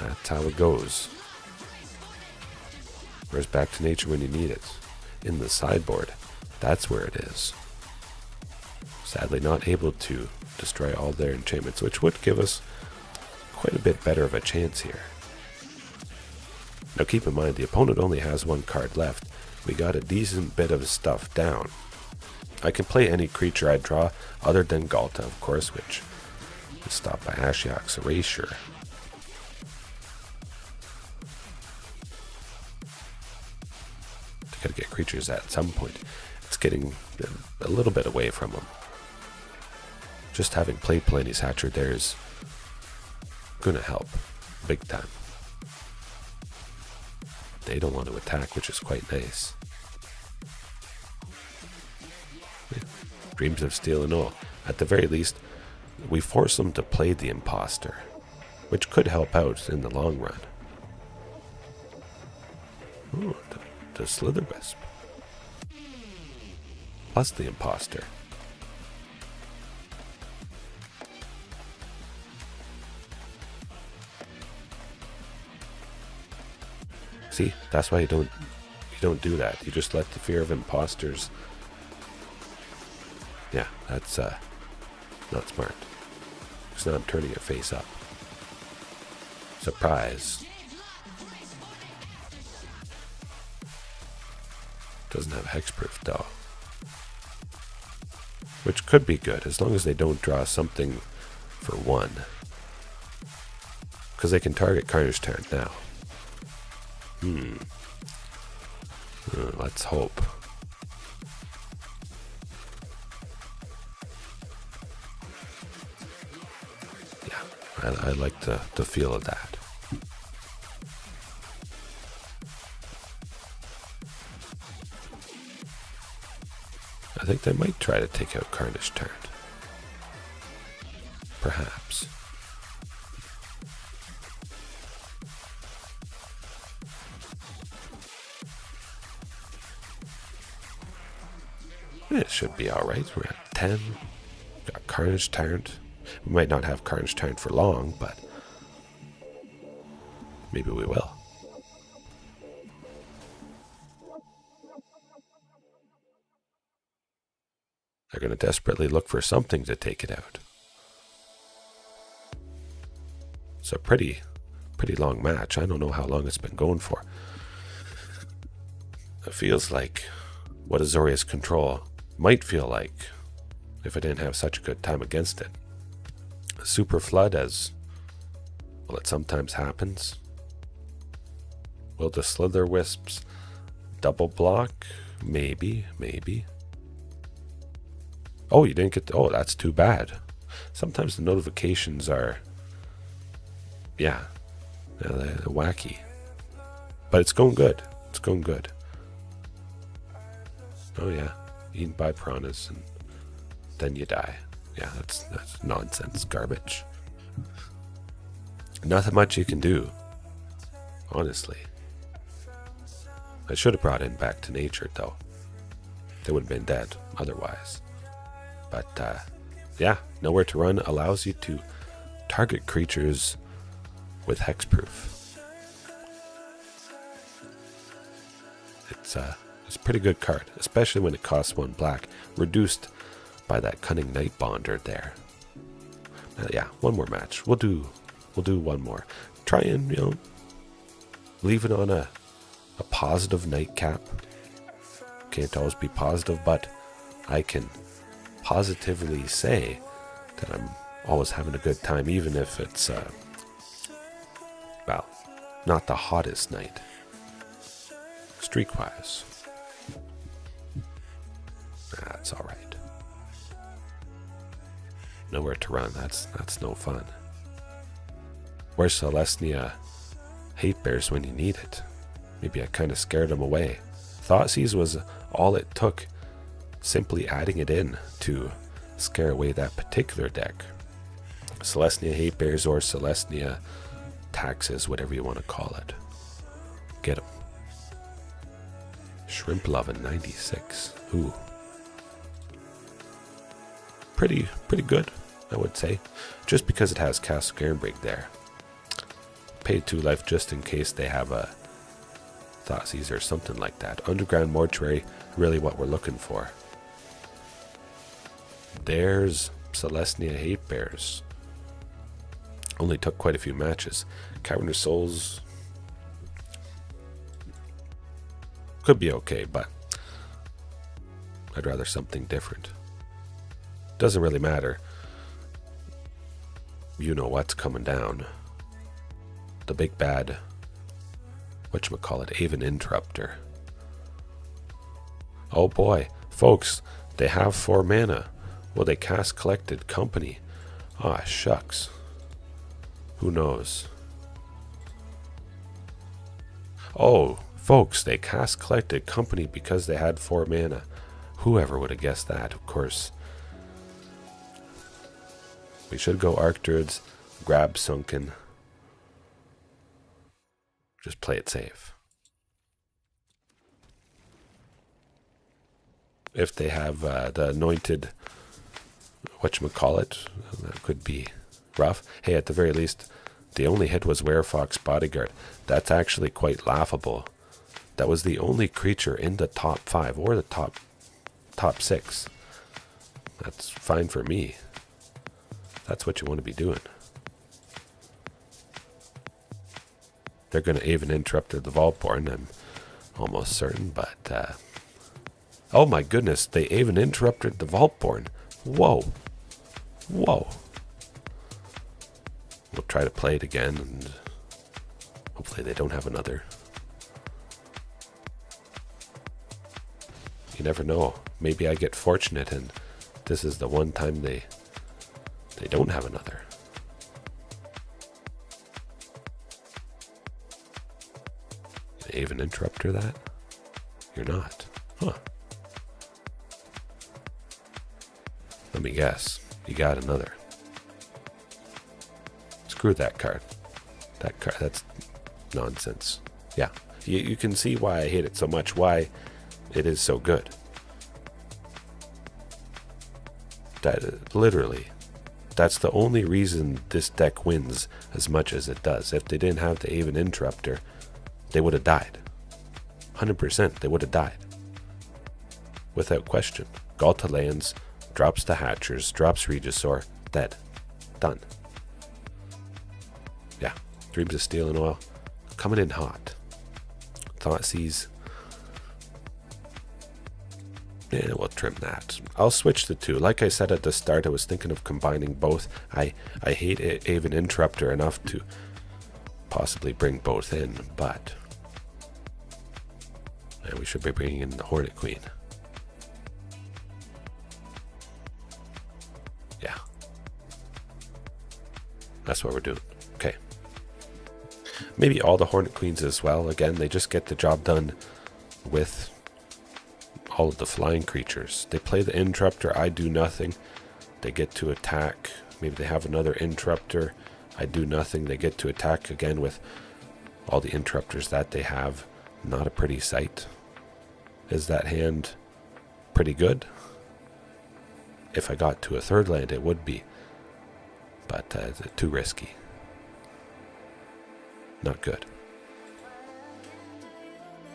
[SPEAKER 1] that's how it goes. Where's back to nature when you need it? In the sideboard. That's where it is. Sadly not able to destroy all their enchantments, which would give us quite a bit better of a chance here. Now keep in mind, the opponent only has one card left. We got a decent bit of stuff down. I can play any creature I draw, other than Ghalta, of course, which is stopped by Ashiok's Erasure. creatures at some point. It's getting a little bit away from them. Just having played Palani's Hatcher there is going to help big time. They don't want to attack, which is quite nice. Dreams of Steel and all. At the very least, we force them to play the Imposter, which could help out in the long run. Oh, the Slitherwisp. Plus the Imposter. See, that's why you don't do that. You just let the fear of imposters. Yeah, that's not smart. Because now I'm turning it face up. Surprise. Doesn't have hexproof though. Which could be good, as long as they don't draw something for 1. Because they can target Carnage Tyrant now. Let's hope. Yeah, I like the feel of that. I think they might try to take out Carnage Tyrant. Perhaps. It should be alright. We're at 10. Got Carnage Tyrant. We might not have Carnage Tyrant for long, but maybe we will. They're going to desperately look for something to take it out. It's a pretty long match. I don't know how long it's been going for. It feels like what Azorius Control might feel like if I didn't have such a good time against it. Super Flood, as well, it sometimes happens. Will the Slither Wisps double block? Maybe. Oh, you didn't get oh, that's too bad. Sometimes the notifications are they're wacky. But it's going good. Oh yeah, eaten by piranhas and then you die. Yeah, that's nonsense, garbage. Nothing much you can do, honestly. I should have brought in Back to Nature, though. They would have been dead otherwise. But, yeah, Nowhere to Run allows you to target creatures with hexproof. It's a pretty good card, especially when it costs 1 black, reduced by that Cunning Night Bonder there. Yeah, one more match. We'll do one more. Try and, leave it on a positive nightcap. Can't always be positive, but I can positively say that I'm always having a good time, even if it's, not the hottest night. Streak-wise. That's alright. Nowhere to Run, that's no fun. Where's Selsenya Hatebears when you need it? Maybe I kind of scared them away. Thoughtseize was all it took, simply adding it in to scare away that particular deck. Selsenya Hatebears or Selsenya Taxes, whatever you want to call it. Get them. Shrimp Lovin' 96. Ooh. Pretty good, I would say. Just because it has Castle Garenbrig there. Pay 2 life just in case they have a Thoughtseize or something like that. Underground Mortuary, really what we're looking for. There's Selsenya Hatebears. Only took quite a few matches. Cavern of Souls could be okay, but I'd rather something different. Doesn't really matter. You know what's coming down. The big bad, whatchamacallit, Aven Interrupter. Oh boy, folks, they have 4 mana. Will they cast Collected Company? Ah, shucks. Who knows? Oh, folks, they cast Collected Company because they had 4 mana. Whoever would have guessed that, of course. We should go Archdruids, grab Sunken. Just play it safe. If they have the anointed, whatchamacallit, that could be rough. Hey, at the very least, the only hit was Werefox Bodyguard. That's actually quite laughable. That was the only creature in the top 5 or the top 6. That's fine for me. That's what you want to be doing. They're going to even interrupt the Vaultborn, I'm almost certain, but oh my goodness, they even interrupted the Vaultborn. Whoa. Whoa. We'll try to play it again, and hopefully they don't have another. You never know. Maybe I get fortunate and this is the one time they don't have another. Even interrupter that? You're not. Huh. Let me guess. You got another. Screw that card. That card, that's nonsense. Yeah. You can see why I hate it so much, why it is so good. That literally, that's the only reason this deck wins as much as it does. If they didn't have the Aven Interrupter, they would have died. 100% they would have died. Without question. Ghalta lands, drops the Hatchers, drops Regisaur, dead. Done. Yeah. Dreams of Steel and Oil. Coming in hot. Thoughteize. Yeah, we'll trim that. I'll switch the two. Like I said at the start, I was thinking of combining both. I hate Aven Interrupter enough to possibly bring both in, but yeah, we should be bringing in the Hornet Queen. Yeah. That's what we're doing. Okay. Maybe all the Hornet Queens as well. Again, they just get the job done with all of the flying creatures. They play the Interrupter, I do nothing. They get to attack. Maybe they have another Interrupter. I do nothing. They get to attack again with all the Interrupters that they have. Not a pretty sight. Is that hand pretty good? If I got to a third land, it would be. But too risky. Not good.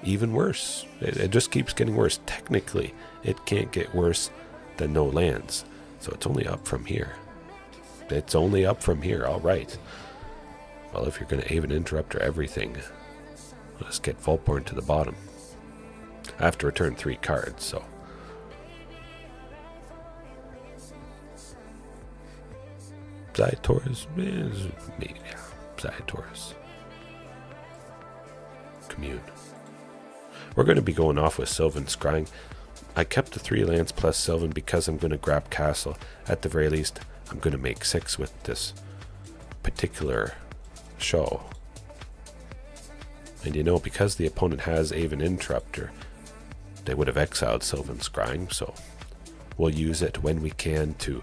[SPEAKER 1] Even worse. It just keeps getting worse. Technically, it can't get worse than no lands. So it's only up from here. It's only up from here. All right. Well, if you're going to Aven Interrupter everything, let's get Vaultborn to the bottom. I have to return 3 cards, so. Ziatora's, yeah, Ziatora's. Commune. We're going to be going off with Sylvan Scrying. I kept the 3 lands plus Sylvan because I'm going to grab Castle. At the very least, I'm going to make 6 with this particular show. And you know, because the opponent has Aven Interrupter, they would have exiled Sylvan Scrying, so we'll use it when we can to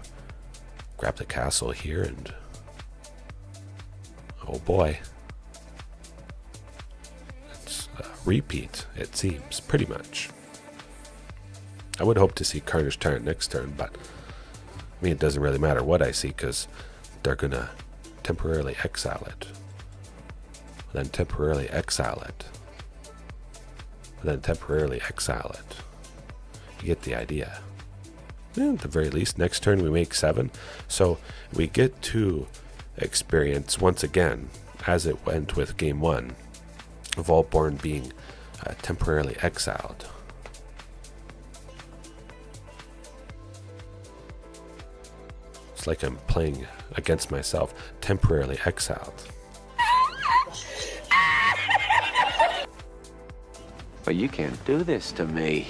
[SPEAKER 1] grab the castle here, and oh boy, it's a repeat, it seems, pretty much. I would hope to see Carnage Tyrant next turn, but I mean, it doesn't really matter what I see because they're gonna temporarily exile it, then temporarily exile it, then temporarily exile it. You get the idea. At the very least, next turn we make 7. So we get to experience once again, as it went with game 1, Vaultborn being temporarily exiled. It's like I'm playing against myself, temporarily exiled.
[SPEAKER 4] But you can't do this to me.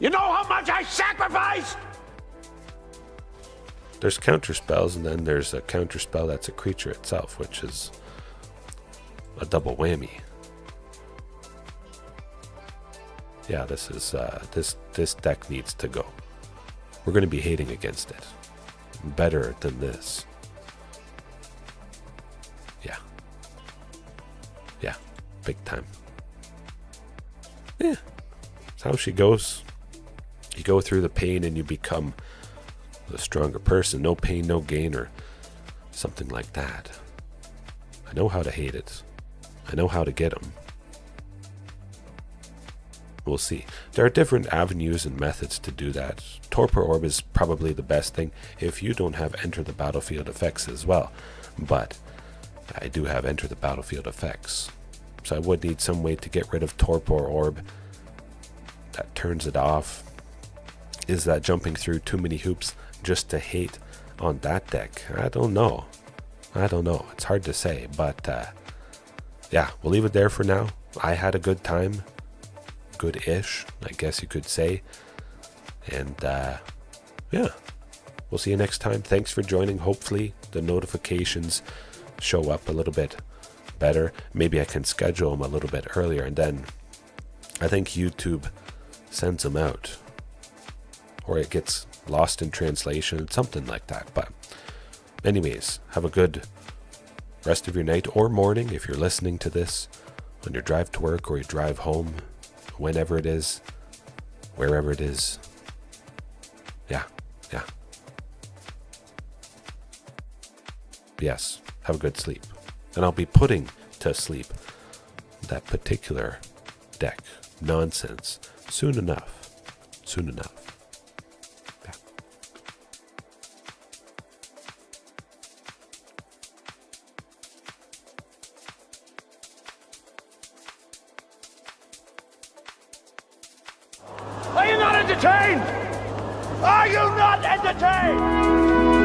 [SPEAKER 3] You know how much I sacrificed?
[SPEAKER 1] There's counter spells, and then there's a counter spell that's a creature itself, which is a double whammy. Yeah, this is this deck needs to go. We're going to be hating against it. Better than this. Yeah, big time. Yeah, that's how she goes. You go through the pain and you become the stronger person. No pain, no gain, or something like that. I know how to hate it. I know how to get them. We'll see. There are different avenues and methods to do that. Torpor Orb is probably the best thing if you don't have Enter the Battlefield effects as well. But I do have Enter the Battlefield effects. So I would need some way to get rid of Torpor Orb that turns it off. Is that jumping through too many hoops just to hate on that deck? I don't know. It's hard to say, but yeah, we'll leave it there for now. I had a good time. Good-ish, I guess you could say. And yeah, we'll see you next time. Thanks for joining. Hopefully the notifications show up a little bit better. Maybe I can schedule them a little bit earlier, and then I think YouTube sends them out, or it gets lost in translation, something like that. But anyways, have a good rest of your night or morning if you're listening to this on your drive to work or your drive home, whenever it is, wherever it is. Yeah. Yes, have a good sleep. And I'll be putting to sleep that particular deck nonsense soon enough. Yeah.
[SPEAKER 3] Are you not entertained? Are you not entertained?